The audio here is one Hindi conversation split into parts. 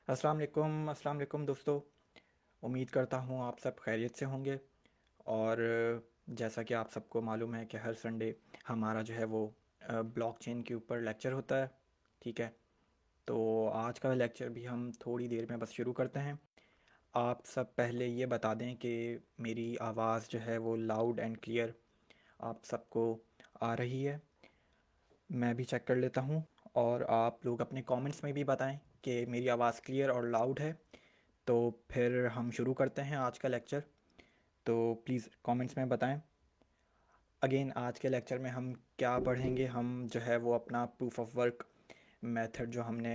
अस्सलाम वालेकुम दोस्तों। उम्मीद करता हूँ आप सब खैरियत से होंगे। और जैसा कि आप सबको मालूम है कि हर संडे हमारा जो है वो ब्लॉकचेन के ऊपर लेक्चर होता है। ठीक है, तो आज का लेक्चर भी हम थोड़ी देर में बस शुरू करते हैं। आप सब पहले ये बता दें कि मेरी आवाज़ जो है वो लाउड एंड क्लियर आप सबको आ रही है। मैं भी चेक कर लेता हूँ। और आप लोग अपने कमेंट्स में भी बताएं कि मेरी आवाज़ क्लियर और लाउड है। तो फिर हम शुरू करते हैं आज का लेक्चर। तो प्लीज़ कमेंट्स में बताएं। अगेन आज के लेक्चर में हम क्या पढ़ेंगे, हम जो है वो अपना प्रूफ ऑफ वर्क मेथड जो हमने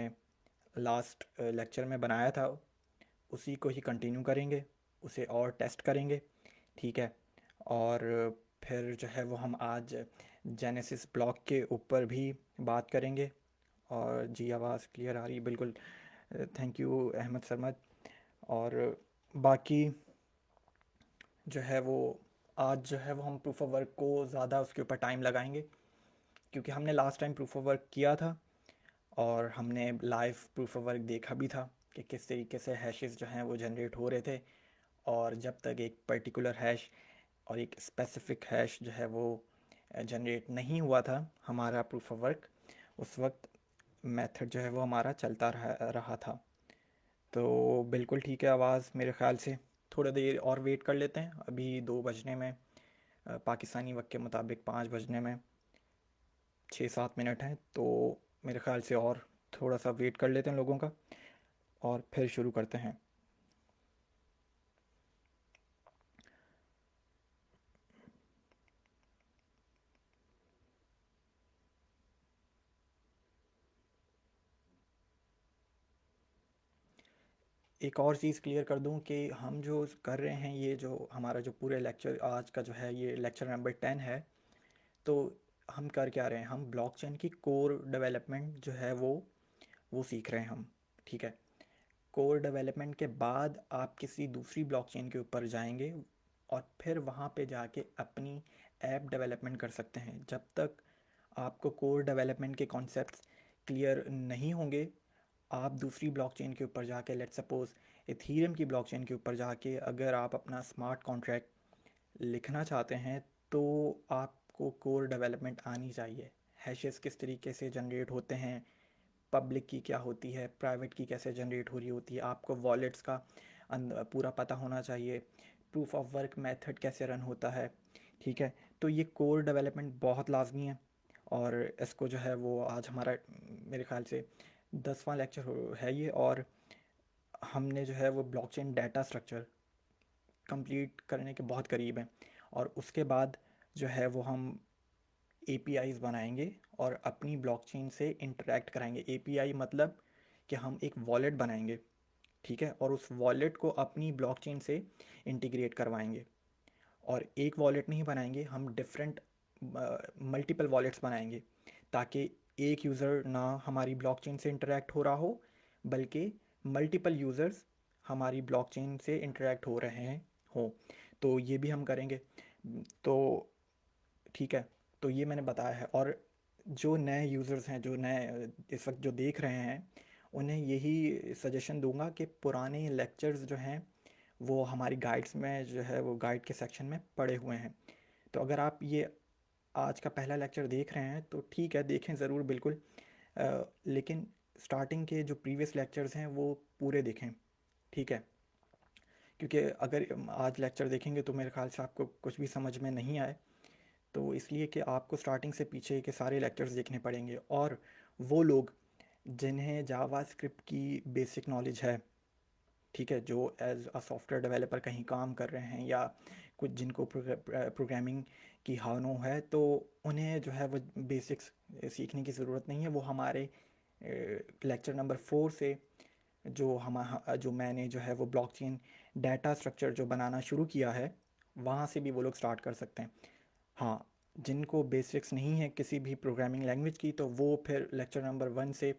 लास्ट लेक्चर में बनाया था उसी को ही कंटिन्यू करेंगे, उसे और टेस्ट करेंगे। ठीक है। और फिर जो है वो हम आज जेनेसिस ब्लॉक के ऊपर भी बात करेंगे। और जी आवाज़ क्लियर आ रही, बिल्कुल। Thank you Ahmad Sarmad. और बाकी जो है वो आज जो है वो हम प्रूफ ऑफ वर्क को ज़्यादा उसके ऊपर टाइम लगाएंगे, क्योंकि हमने last time proof of work किया था और हमने लाइव प्रूफ ऑफ वर्क देखा भी था कि किस तरीके से हैशेस जो हैं वो जनरेट हो रहे थे। और जब तक एक पर्टिकुलर हैश और एक स्पेसिफिक हैश जो है वो जनरेट नहीं हुआ था हमारा प्रूफ ऑफ वर्क, उस वक्त मेथड जो है वो हमारा चलता रहा था। तो बिल्कुल ठीक है, आवाज़ मेरे ख़्याल से थोड़ा देर और वेट कर लेते हैं। अभी 2 बजने में, पाकिस्तानी वक्त के मुताबिक 5 बजने में 6-7 मिनट हैं। तो मेरे ख़्याल से और थोड़ा सा वेट कर लेते हैं लोगों का और फिर शुरू करते हैं। एक और चीज़ क्लियर कर दूं कि हम जो कर रहे हैं, ये जो हमारा जो पूरे लेक्चर आज का जो है ये लेक्चर नंबर 10 है। तो हम कर क्या रहे हैं, हम ब्लॉकचेन की कोर डेवलपमेंट जो है वो सीख रहे हैं हम। ठीक है। कोर डेवलपमेंट के बाद आप किसी दूसरी ब्लॉकचेन के ऊपर जाएंगे और फिर वहाँ पे जाके अपनी ऐप डेवलपमेंट कर सकते हैं। जब तक आपको कोर डेवलपमेंट के कॉन्सेप्ट्स क्लियर नहीं होंगे, आप दूसरी ब्लॉकचेन के ऊपर जाके, लेट्स सपोज इथीरियम की ब्लॉकचेन के ऊपर जाके अगर आप अपना स्मार्ट कॉन्ट्रैक्ट लिखना चाहते हैं, तो आपको कोर डेवलपमेंट आनी चाहिए। हैशेस किस तरीके से जनरेट होते हैं, पब्लिक की क्या होती है, प्राइवेट की कैसे जनरेट हो रही होती है, आपको वॉलेट्स का पूरा पता होना चाहिए, प्रूफ ऑफ वर्क मेथड कैसे रन होता है। ठीक है। तो ये कोर डेवलपमेंट बहुत लाजमी है। और इसको जो है वो आज हमारा मेरे ख्याल से 10वां लेक्चर है ये। और हमने जो है वो ब्लॉकचेन डाटा स्ट्रक्चर कंप्लीट करने के बहुत करीब हैं। और उसके बाद जो है वो हम एपीआईज बनाएंगे और अपनी ब्लॉकचेन से इंटरेक्ट कराएंगे। एपीआई मतलब कि हम एक वॉलेट बनाएंगे। ठीक है। और उस वॉलेट को अपनी ब्लॉकचेन से इंटीग्रेट करवाएंगे। और एक वॉलेट नहीं बनाएंगे, हम डिफरेंट मल्टीपल वॉलेट्स बनाएंगे, ताकि एक यूज़र ना हमारी ब्लॉकचेन से इंटरेक्ट हो रहा हो, बल्कि मल्टीपल यूज़र्स हमारी ब्लॉकचेन से इंटरेक्ट हो रहे हैं हो। तो ये भी हम करेंगे। तो ठीक है। तो ये मैंने बताया है। और जो नए यूज़र्स हैं, जो नए इस वक्त जो देख रहे हैं, उन्हें यही सजेशन दूंगा कि पुराने लेक्चर्स जो हैं वो हमारी गाइड्स में जो है वो गाइड के सेक्शन में पड़े हुए हैं। तो अगर आप ये आज का पहला लेक्चर देख रहे हैं तो ठीक है, देखें ज़रूर, बिल्कुल। लेकिन स्टार्टिंग के जो प्रीवियस लेक्चर्स हैं वो पूरे देखें। ठीक है। क्योंकि अगर आज लेक्चर देखेंगे तो मेरे ख्याल से आपको कुछ भी समझ में नहीं आए। तो इसलिए कि आपको स्टार्टिंग से पीछे के सारे लेक्चर्स देखने पड़ेंगे। और वो लोग जिन्हें जावा स्क्रिप्ट की बेसिक नॉलेज है, ठीक है, जो एज अ सॉफ्टवेयर डेवलपर कहीं काम कर रहे हैं या कुछ जिनको प्रोग्रामिंग की हानो है, तो उन्हें जो है वो बेसिक्स सीखने की ज़रूरत नहीं है। वो हमारे लेक्चर नंबर 4 से जो मैंने जो है वो ब्लॉकचेन डाटा स्ट्रक्चर जो बनाना शुरू किया है, वहाँ से भी वो लोग स्टार्ट कर सकते हैं। हाँ, जिनको बेसिक्स नहीं है किसी भी प्रोग्रामिंग लैंग्वेज की, तो वो फिर लेक्चर नंबर 1 से,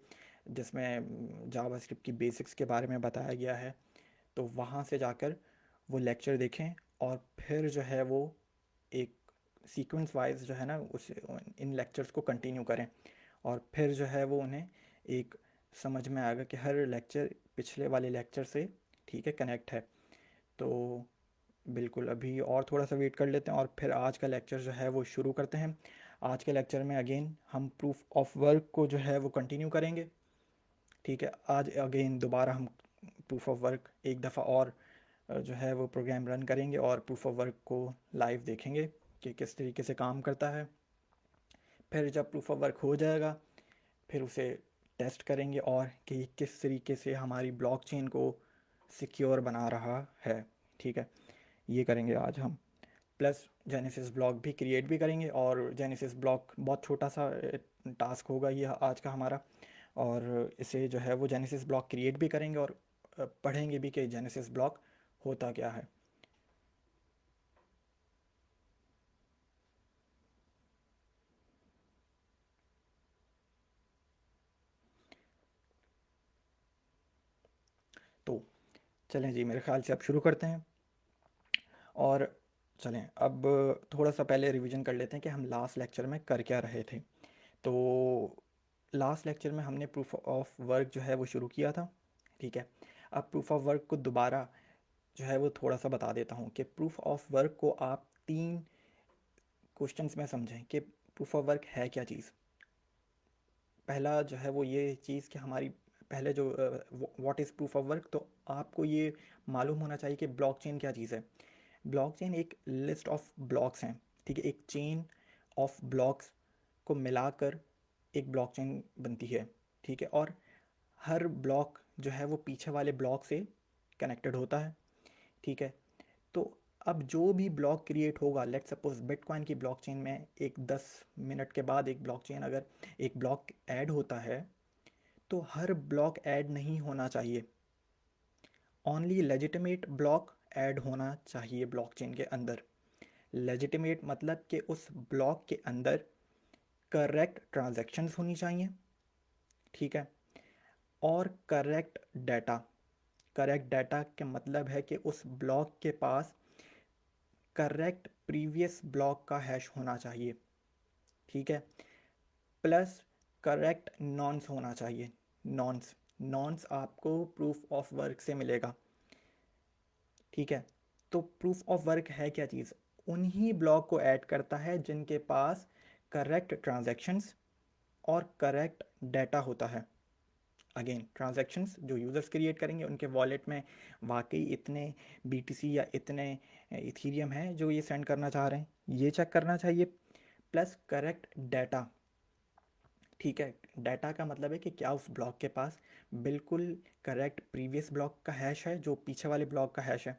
जिसमें जावास्क्रिप्ट की बेसिक्स के बारे में बताया गया है, तो वहाँ से जाकर वो लेक्चर देखें। और फिर जो है वो एक सीक्वेंस वाइज जो है ना उस इन लेक्चर्स को कंटिन्यू करें। और फिर जो है वो उन्हें एक समझ में आएगा कि हर लेक्चर पिछले वाले लेक्चर से, ठीक है, कनेक्ट है। तो बिल्कुल अभी और थोड़ा सा वेट कर लेते हैं और फिर आज का लेक्चर जो है वो शुरू करते हैं। आज के लेक्चर में अगेन हम प्रूफ ऑफ वर्क को जो है वो कंटिन्यू करेंगे, ठीक है। आज अगेन दोबारा हम प्रूफ ऑफ वर्क एक दफ़ा और जो है वो प्रोग्राम रन करेंगे और प्रूफ ऑफ वर्क को लाइव देखेंगे कि किस तरीके से काम करता है। फिर जब प्रूफ ऑफ वर्क हो जाएगा फिर उसे टेस्ट करेंगे और कि किस तरीके से हमारी ब्लॉकचेन को सिक्योर बना रहा है, ठीक है। ये करेंगे आज हम। प्लस जेनेसिस ब्लॉक भी क्रिएट भी करेंगे और जेनेसिस ब्लॉक बहुत छोटा सा टास्क होगा ये आज का हमारा, और इसे जो है वो जेनेसिस ब्लॉक क्रिएट भी करेंगे और पढ़ेंगे भी कि जेनेसिस ब्लॉक होता क्या है। तो चलें जी, मेरे ख्याल से अब शुरू करते हैं। और चलें अब थोड़ा सा पहले रिवीजन कर लेते हैं कि हम लास्ट लेक्चर में कर क्या रहे थे। तो लास्ट लेक्चर में हमने प्रूफ ऑफ वर्क जो है वो शुरू किया था, ठीक है। अब प्रूफ ऑफ वर्क को दोबारा जो है वो थोड़ा सा बता देता हूँ कि प्रूफ ऑफ वर्क को आप 3 क्वेश्चंस में समझें कि प्रूफ ऑफ वर्क है क्या चीज़। पहला जो है वो ये चीज़ कि हमारी पहले जो what is proof of work, तो आपको ये मालूम होना चाहिए कि ब्लॉकचेन क्या चीज़ है। ब्लॉकचेन एक लिस्ट ऑफ ब्लॉक्स हैं, ठीक है, एक चेन ऑफ ब्लॉक्स को मिलाकर एक ब्लॉकचेन बनती है, ठीक है। और हर ब्लॉक जो है वो पीछे वाले ब्लॉक से कनेक्टेड होता है, ठीक है। तो अब जो भी ब्लॉक क्रिएट होगा, लेट सपोज बिटकॉइन की ब्लॉकचेन में एक 10 मिनट के बाद एक ब्लॉकचेन अगर एक ब्लॉक ऐड होता है तो हर ब्लॉक ऐड नहीं होना चाहिए, ओनली लेजिटिमेट ब्लॉक ऐड होना चाहिए ब्लॉकचेन के अंदर। लेजिटिमेट मतलब कि उस ब्लॉक के अंदर करेक्ट ट्रांजैक्शंस होनी चाहिए, ठीक है, और करेक्ट डाटा। करेक्ट डाटा का मतलब है कि उस ब्लॉक के पास करेक्ट प्रीवियस ब्लॉक का हैश होना चाहिए, ठीक है। प्लस करेक्ट नॉन्स होना चाहिए। नॉन्स नॉन्स आपको प्रूफ ऑफ वर्क से मिलेगा, ठीक है। तो प्रूफ ऑफ वर्क है क्या चीज़, उन्हीं ब्लॉक को ऐड करता है जिनके पास करेक्ट ट्रांजैक्शंस और करेक्ट डाटा होता है। अगेन ट्रांजैक्शंस जो यूज़र्स क्रिएट करेंगे उनके वॉलेट में वाकई इतने बीटीसी या इतने इथीरियम है जो ये सेंड करना चाह रहे हैं, ये चेक करना चाहिए। प्लस करेक्ट डाटा, ठीक है। डाटा का मतलब है कि क्या उस ब्लॉक के पास बिल्कुल करेक्ट प्रीवियस ब्लॉक का हैश है जो पीछे वाले ब्लॉक का हैश है।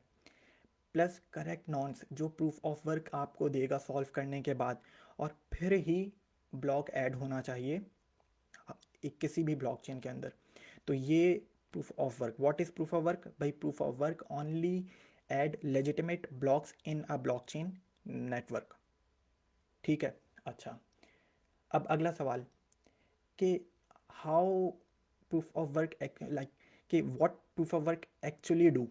प्लस करेक्ट नॉन्स जो प्रूफ ऑफ वर्क आपको देगा सॉल्व करने के बाद, और फिर ही ब्लॉक ऐड होना चाहिए एक किसी भी ब्लॉकचेन के अंदर। तो ये proof of work. What is proof of work भाई? Proof of work only add legitimate blocks in a blockchain network, ठीक है। अच्छा, अब अगला सवाल कि how proof of work like कि what proof of work actually do,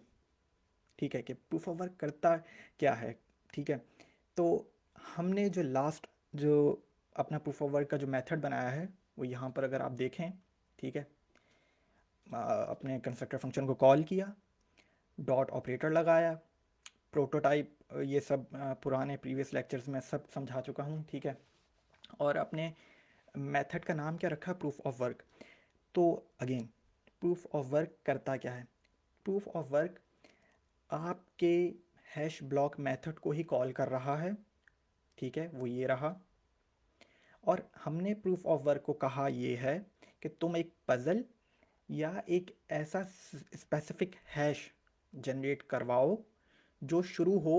ठीक है, कि प्रूफ ऑफ वर्क करता क्या है, ठीक है। तो हमने जो लास्ट जो अपना प्रूफ ऑफ वर्क का जो मेथड बनाया है वो यहाँ पर अगर आप देखें, ठीक है, अपने कंस्ट्रक्टर फंक्शन को कॉल किया, डॉट ऑपरेटर लगाया, प्रोटोटाइप, ये सब पुराने प्रीवियस लेक्चर्स में सब समझा चुका हूँ, ठीक है। और अपने मेथड का नाम क्या रखा? Proof of work. तो अगेन प्रूफ ऑफ वर्क करता क्या है? प्रूफ ऑफ वर्क आपके हैश ब्लॉक मेथड को ही कॉल कर रहा है, ठीक है, वो ये रहा। और हमने प्रूफ ऑफ वर्क को कहा ये है कि तुम एक पजल या एक ऐसा स्पेसिफिक हैश जनरेट करवाओ जो शुरू हो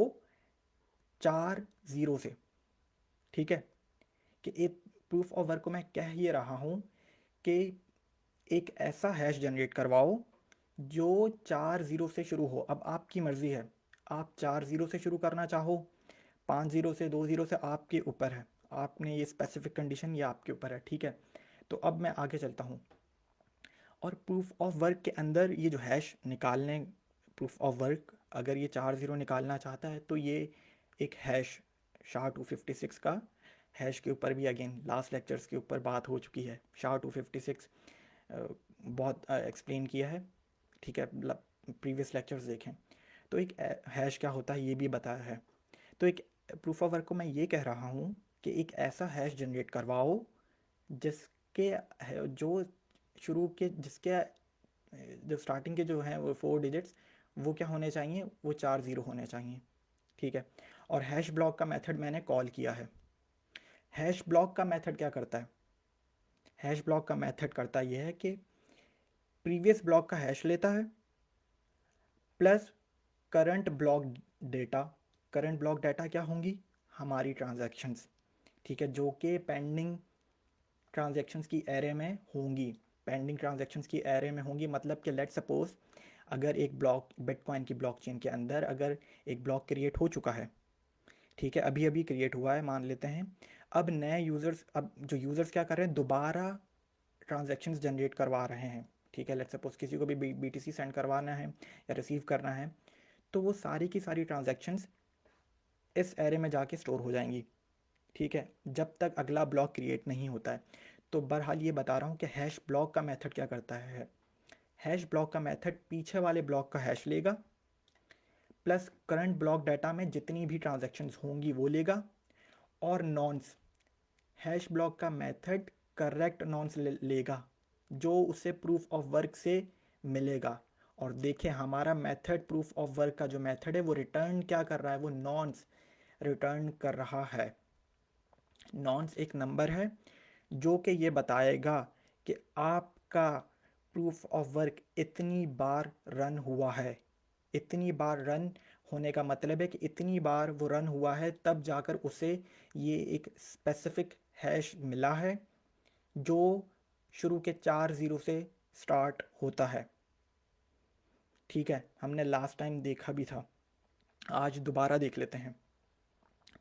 4 ज़ीरो से, ठीक है। कि एक प्रूफ ऑफ वर्क को मैं कह ये रहा हूँ कि एक ऐसा हैश जनरेट करवाओ जो 4 ज़ीरो से शुरू हो। अब आपकी मर्ज़ी है, आप 4 ज़ीरो से शुरू करना चाहो, 5 ज़ीरो से, 2 ज़ीरो से, आपके ऊपर है। आपने ये स्पेसिफिक कंडीशन ये आपके ऊपर है, ठीक है। तो अब मैं आगे चलता हूँ और प्रूफ ऑफ वर्क के अंदर ये जो हैश निकालने, प्रूफ ऑफ वर्क अगर ये 4 ज़ीरो निकालना चाहता है तो ये एक हैश SHA-256 का हैश के ऊपर भी अगेन लास्ट लेक्चर्स के ऊपर बात हो चुकी है। SHA-256 बहुत एक्सप्लेन किया है ठीक है, प्रीवियस लेक्चर्स देखें, तो एक हैश क्या होता है ये भी बताया है। तो एक प्रूफ ऑफ वर्क को मैं ये कह रहा हूँ कि एक ऐसा हैश जनरेट करवाओ जिसके जो शुरू के जिसके जो स्टार्टिंग के जो हैं वो 4 डिजिट्स वो क्या होने चाहिए, वो 4 ज़ीरो होने चाहिए। ठीक है, और हैश ब्लॉक का मेथड मैंने कॉल किया है। हैश ब्लॉक का मेथड क्या करता है? हैश ब्लॉक का मेथड करता यह है कि प्रीवियस ब्लॉक का हैश लेता है plus current block data. Current block data क्या होंगी? हमारी ट्रांजैक्शंस, ठीक है, जो कि पेंडिंग ट्रांजैक्शंस की एरे में होंगी। पेंडिंग ट्रांजैक्शंस की एरे में होंगी मतलब कि लेट सपोज अगर एक ब्लॉक बिटकॉइन की ब्लॉकचेन के अंदर अगर एक ब्लॉक क्रिएट हो चुका है, ठीक है, अभी अभी क्रिएट हुआ है मान लेते हैं, अब नए यूज़र्स, अब जो यूज़र्स क्या कर रहे हैं, दोबारा ट्रांजैक्शंस जनरेट करवा रहे हैं। ठीक है, लेट सपोज किसी को भी BTC सेंड करवाना है या रिसीव करना है, तो वो सारी की सारी ट्रांजैक्शंस इस एरे में जाके स्टोर हो जाएंगी। ठीक है, जब तक अगला ब्लॉक क्रिएट नहीं होता है। तो बहरहाल ये बता रहा हूँ कि हैश ब्लॉक का मेथड क्या करता है। हैश ब्लॉक का मेथड पीछे वाले ब्लॉक का हैश लेगा प्लस करंट ब्लॉक डाटा में जितनी भी ट्रांजैक्शंस होंगी वो लेगा, और नॉन्स, हैश ब्लॉक का मेथड करेक्ट नॉन्स लेगा जो उसे प्रूफ ऑफ वर्क से मिलेगा। और देखिए हमारा मेथड प्रूफ ऑफ वर्क का जो मेथड है वो रिटर्न क्या कर रहा है, वो नॉन्स रिटर्न कर रहा है। नॉन्स एक नंबर है जो कि ये बताएगा कि आपका प्रूफ ऑफ वर्क इतनी बार रन हुआ है। इतनी बार रन होने का मतलब है कि इतनी बार वो रन हुआ है तब जाकर उसे ये एक स्पेसिफिक हैश मिला है जो शुरू के 4 ज़ीरो से स्टार्ट होता है। ठीक है, हमने लास्ट टाइम देखा भी था, आज दोबारा देख लेते हैं।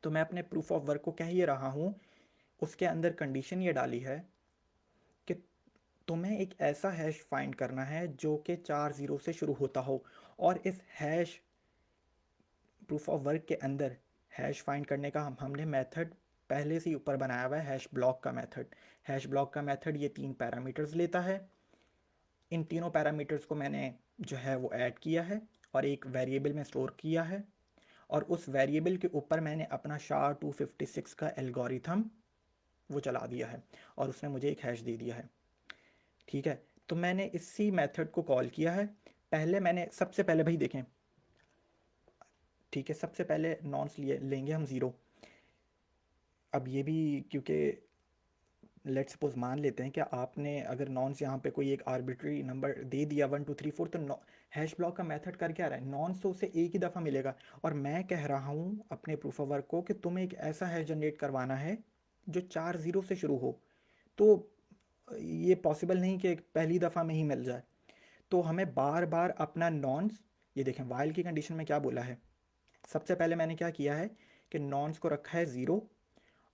तो मैं अपने प्रूफ ऑफ वर्क को कह ये रहा हूँ, उसके अंदर कंडीशन ये डाली है कि तुम्हें एक ऐसा हैश फाइंड करना है जो कि 4 ज़ीरो से शुरू होता हो, और इस हैश प्रूफ ऑफ वर्क के अंदर हैश फाइंड करने का हमने मेथड पहले से ही ऊपर बनाया हुआ है, हैश ब्लॉक का मेथड। हैश ब्लॉक का मेथड ये 3 पैरामीटर्स लेता है। इन तीनों पैरामीटर्स को मैंने जो है वो ऐड किया है और एक वेरिएबल में स्टोर किया है, और उस वेरिएबल के ऊपर मैंने अपना SHA-256 का एल्गोरिथम वो चला दिया है और उसने मुझे एक हैश दे दिया है। ठीक है, तो मैंने इसी मेथड को कॉल किया है। पहले मैंने सबसे पहले भाई देखें, ठीक है, सबसे पहले नॉन्स लेंगे हम 0। अब ये भी क्योंकि लेट सपोज मान लेते हैं कि आपने अगर नॉन्स यहाँ पे कोई एक आर्बिट्री नंबर दे दिया 1 2 3 4, तो हैश ब्लॉक का मेथड कर क्या रहा है, नॉन्स तो उसे एक ही दफ़ा मिलेगा। और मैं कह रहा हूँ अपने प्रूफ ऑफ वर्क को कि तुम्हें एक ऐसा हैश जनरेट करवाना है जो 4 ज़ीरो से शुरू हो। तो ये पॉसिबल नहीं कि पहली दफ़ा में ही मिल जाए, तो हमें बार बार अपना नॉन्स, ये देखें वाइल की कंडीशन में क्या बोला है, सबसे पहले मैंने क्या किया है कि नॉन्स को रखा है 0,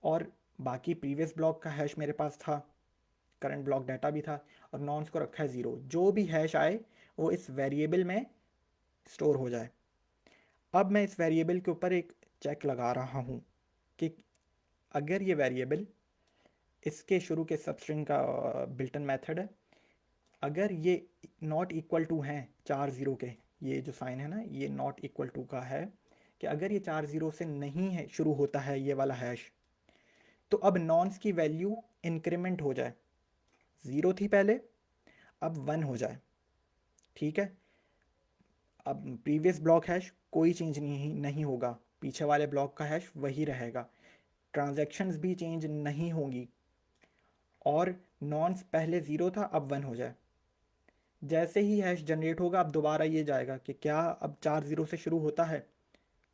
और बाकी प्रीवियस ब्लॉक का हैश मेरे पास था, करंट ब्लॉक डाटा भी था, और नॉन्स को रखा है 0। जो भी हैश आए वो इस वेरिएबल में स्टोर हो जाए। अब मैं इस वेरिएबल के ऊपर एक चेक लगा रहा हूँ कि अगर ये वेरिएबल इसके शुरू के सबस्ट्रिंग का बिल्टन मेथड है, अगर ये नॉट इक्वल टू हैं 4 ज़ीरो के, ये जो साइन है ना ये नॉट इक्वल टू का है, कि अगर ये 4 ज़ीरो से नहीं है शुरू होता है ये वाला हैश, तो अब नॉन्स की वैल्यू इंक्रीमेंट हो जाए, 0 थी पहले अब 1 हो जाए। ठीक है, अब प्रीवियस ब्लॉक हैश कोई चेंज नहीं होगा, पीछे वाले ब्लॉक का हैश वही रहेगा, ट्रांजैक्शंस भी चेंज नहीं होंगी, और नॉन्स पहले 0 था अब 1 हो जाए। जैसे ही हैश जनरेट होगा अब दोबारा ये जाएगा कि क्या अब 4 ज़ीरो से शुरू होता है,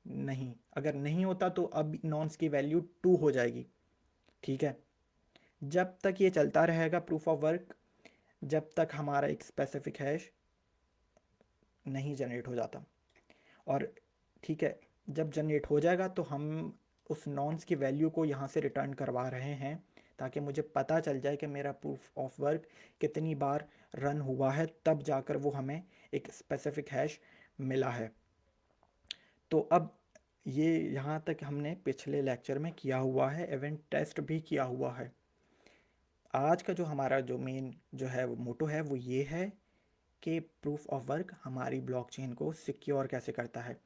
नहीं, अगर नहीं होता तो अब नॉन्स की वैल्यू 2 हो जाएगी। ठीक है, जब तक ये चलता रहेगा प्रूफ ऑफ वर्क, जब तक हमारा एक स्पेसिफिक हैश नहीं जनरेट हो जाता। और ठीक है, जब जनरेट हो जाएगा तो हम उस नॉन्स की वैल्यू को यहाँ से रिटर्न करवा रहे हैं ताकि मुझे पता चल जाए कि मेरा प्रूफ ऑफ वर्क कितनी बार रन हुआ है, तब जाकर वो हमें एक स्पेसिफिक हैश मिला है। तो अब ये यहाँ तक हमने पिछले लेक्चर में किया हुआ है, इवेंट टेस्ट भी किया हुआ है। आज का जो हमारा जो मेन जो है वो मोटो है वो ये है कि प्रूफ ऑफ वर्क हमारी ब्लॉकचेन को सिक्योर कैसे करता है।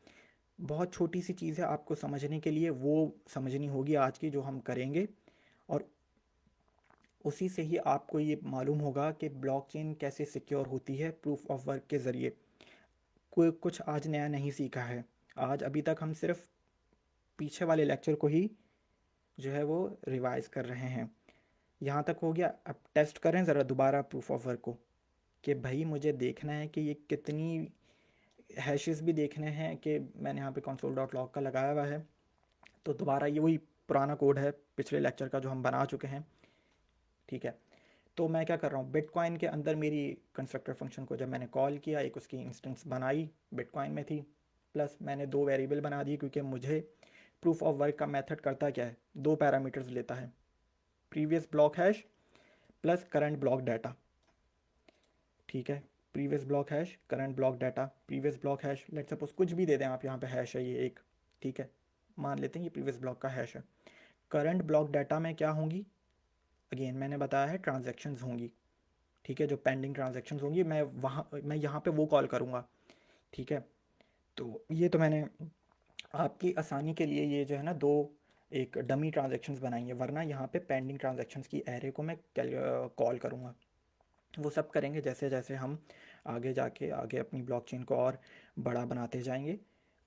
बहुत छोटी सी चीज़ है, आपको समझने के लिए वो समझनी होगी आज की जो हम करेंगे, और उसी से ही आपको ये मालूम होगा कि ब्लॉकचेन कैसे सिक्योर होती है प्रूफ ऑफ वर्क के ज़रिए। कोई कुछ आज नया नहीं सीखा है। आज अभी तक हम सिर्फ पीछे वाले लेक्चर को ही जो है वो रिवाइज कर रहे हैं। यहाँ तक हो गया। अब टेस्ट करें ज़रा दोबारा प्रूफ ऑफ वर्क को, कि भाई मुझे देखना है कि ये कितनी हैशेस भी देखने हैं, कि मैंने यहाँ पे कंसोल डॉट लॉग का लगाया हुआ है, तो दोबारा ये वही पुराना कोड है पिछले लेक्चर का जो हम बना चुके हैं। ठीक है, तो मैं क्या कर रहा हूँ, बिटकॉइन के अंदर मेरी कंस्ट्रक्टर फंक्शन को जब मैंने कॉल किया, एक उसकी इंस्टेंस बनाई बिटकॉइन में थी, प्लस मैंने दो वेरिएबल बना दिए, क्योंकि मुझे प्रूफ ऑफ वर्क का मेथड करता क्या है, दो पैरामीटर्स लेता है, previous block hash plus current block data. ठीक है, previous block hash current block data, previous block hash let's suppose कुछ भी दे दें आप, यहाँ पे हैश है ये एक, ठीक है, मान लेते हैं ये प्रीवियस ब्लॉक का हैश है। करंट ब्लॉक डाटा में क्या होंगी, अगेन मैंने बताया है ट्रांजैक्शंस होंगी। ठीक है, जो पेंडिंग ट्रांजैक्शंस होंगी मैं यहाँ पे वो कॉल करूँगा। ठीक है, तो ये तो मैंने आपकी आसानी के लिए ये जो है ना दो एक डमी ट्रांजैक्शंस बनाई है, वरना यहाँ पे पेंडिंग ट्रांजैक्शंस की एरे को मैं कॉल करूँगा। वो सब करेंगे जैसे जैसे हम आगे जाके आगे अपनी ब्लॉकचेन को और बड़ा बनाते जाएंगे।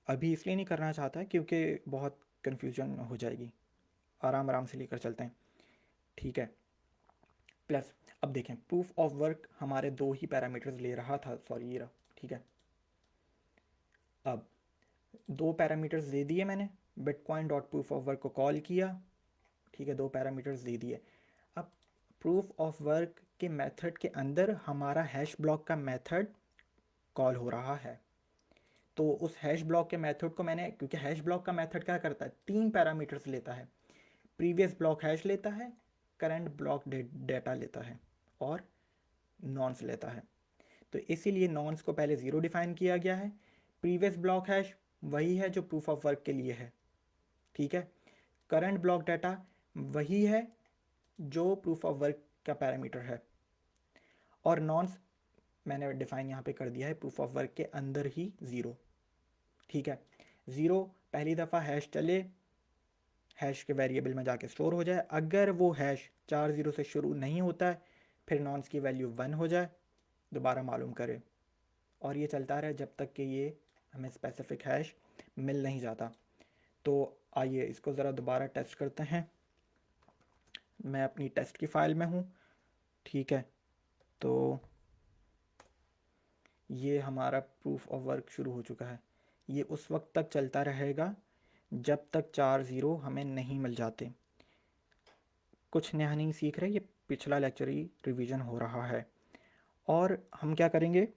अभी इसलिए नहीं करना चाहता क्योंकि बहुत कन्फ्यूजन हो जाएगी, आराम आराम से लेकर चलते हैं। ठीक है, प्लस अब देखें प्रूफ ऑफ वर्क हमारे दो ही पैरामीटर्स ले रहा था, सॉरी ये रहा। ठीक है, अब दो पैरामीटर्स दे दिए मैंने, bitcoin dot proof of work को कॉल किया। ठीक है, दो पैरामीटर्स दे दिए। अब प्रूफ ऑफ वर्क के मेथड के अंदर हमारा हैश ब्लॉक का मेथड कॉल हो रहा है। तो उस हैश ब्लॉक के मेथड को मैंने, क्योंकि हैश ब्लॉक का मेथड क्या करता है, तीन पैरामीटर्स लेता है, प्रीवियस ब्लॉक हैश लेता है, करंट ब्लॉक डेटा लेता है, और नॉन्स लेता है। तो इसीलिए नॉन्स को पहले ज़ीरो डिफाइन किया गया है। प्रीवियस ब्लॉक हैश वही है जो प्रूफ ऑफ वर्क के लिए है। ठीक है, करंट ब्लॉक डाटा वही है जो प्रूफ ऑफ वर्क का पैरामीटर है, और नॉन्स मैंने डिफाइन यहाँ पे कर दिया है प्रूफ ऑफ वर्क के अंदर ही ज़ीरो। ठीक है, ज़ीरो पहली दफ़ा हैश चले, हैश के वेरिएबल में जाके स्टोर हो जाए, अगर वो हैश 4 ज़ीरो से शुरू नहीं होता है फिर नॉन्स की वैल्यू 1 हो जाए, दोबारा मालूम करे, और ये चलता रहे जब तक कि ये हमें स्पेसिफिक हैश मिल नहीं जाता। तो आइए इसको ज़रा दोबारा टेस्ट करते हैं। मैं अपनी टेस्ट की फ़ाइल में हूँ। ठीक है, तो ये हमारा प्रूफ ऑफ वर्क शुरू हो चुका है। ये उस वक्त तक चलता रहेगा जब तक 4 ज़ीरो हमें नहीं मिल जाते। कुछ नया नहीं सीख रहे, ये पिछला लेक्चर ही रिवीजन हो रहा है। और हम क्या करेंगे,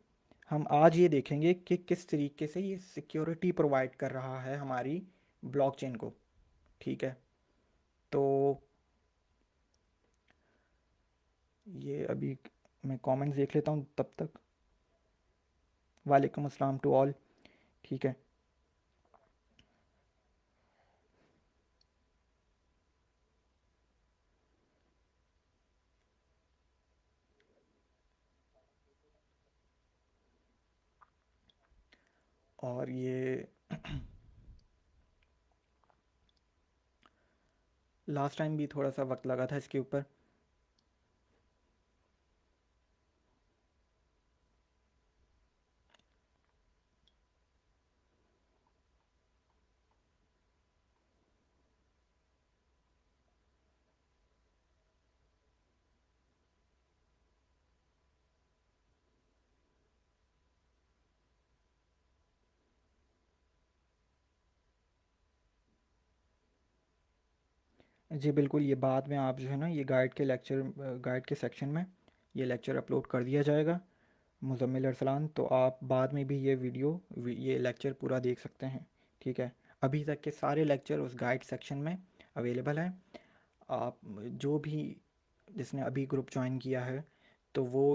हम आज ये देखेंगे कि किस तरीके से ये सिक्योरिटी प्रोवाइड कर रहा है हमारी ब्लॉकचेन को। ठीक है, तो ये अभी मैं कमेंट्स देख लेता हूँ तब तक। वालेकुम अस्सलाम टू ऑल। ठीक है, और ये लास्ट टाइम भी थोड़ा सा वक्त लगा था इसके ऊपर। जी बिल्कुल, ये बाद में आप जो है ना ये गाइड के सेक्शन में ये लेक्चर अपलोड कर दिया जाएगा, मुज़म्मिल अरसलान। तो आप बाद में भी ये लेक्चर पूरा देख सकते हैं। ठीक है, अभी तक के सारे लेक्चर उस गाइड सेक्शन में अवेलेबल हैं। आप जो भी जिसने अभी ग्रुप ज्वाइन किया है तो वो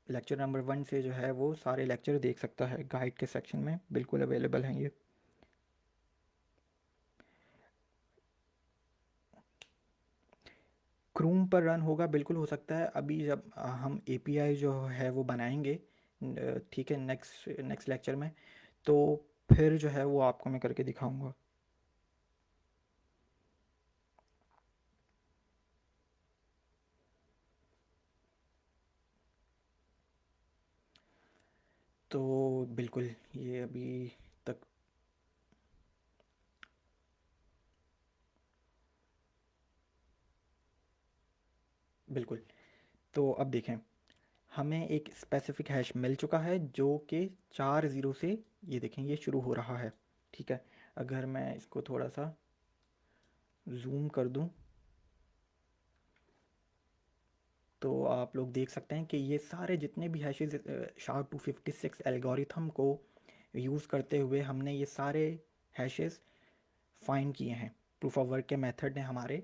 लेक्चर नंबर 1 से जो है वो सारे लेक्चर देख सकता है, गाइड के सेक्शन में बिल्कुल अवेलेबल हैं ये। क्रूम पर रन होगा, बिल्कुल हो सकता है। अभी जब हम एपीआई जो है वो बनाएंगे ठीक है, नेक्स्ट नेक्स्ट लेक्चर में। तो फिर जो है वो आपको मैं करके दिखाऊंगा। तो बिल्कुल ये अभी तक बिल्कुल। तो अब देखें, हमें एक स्पेसिफिक हैश मिल चुका है जो कि 4 ज़ीरो से, ये देखें, ये शुरू हो रहा है। ठीक है, अगर मैं इसको थोड़ा सा जूम कर दूं तो आप लोग देख सकते हैं कि ये सारे जितने भी हैशेस SHA-256 एल्गोरिथम को यूज़ करते हुए हमने ये सारे हैशेस फाइंड किए हैं। प्रूफ ऑफ वर्क के मेथड ने हमारे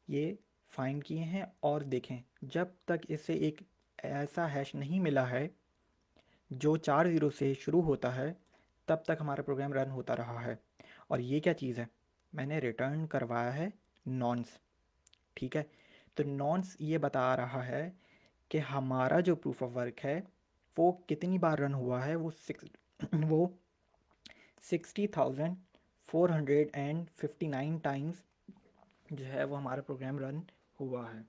ये फाइंड किए हैं। और देखें, जब तक इसे एक ऐसा हैश नहीं मिला है जो 4 ज़ीरो से शुरू होता है, तब तक हमारा प्रोग्राम रन होता रहा है। और ये क्या चीज़ है, मैंने रिटर्न करवाया है नॉन्स। ठीक है, तो नॉन्स ये बता रहा है कि हमारा जो प्रूफ ऑफ वर्क है वो कितनी बार रन हुआ है। वो 60,459 टाइम्स जो है वो हमारा प्रोग्राम रन हुआ है।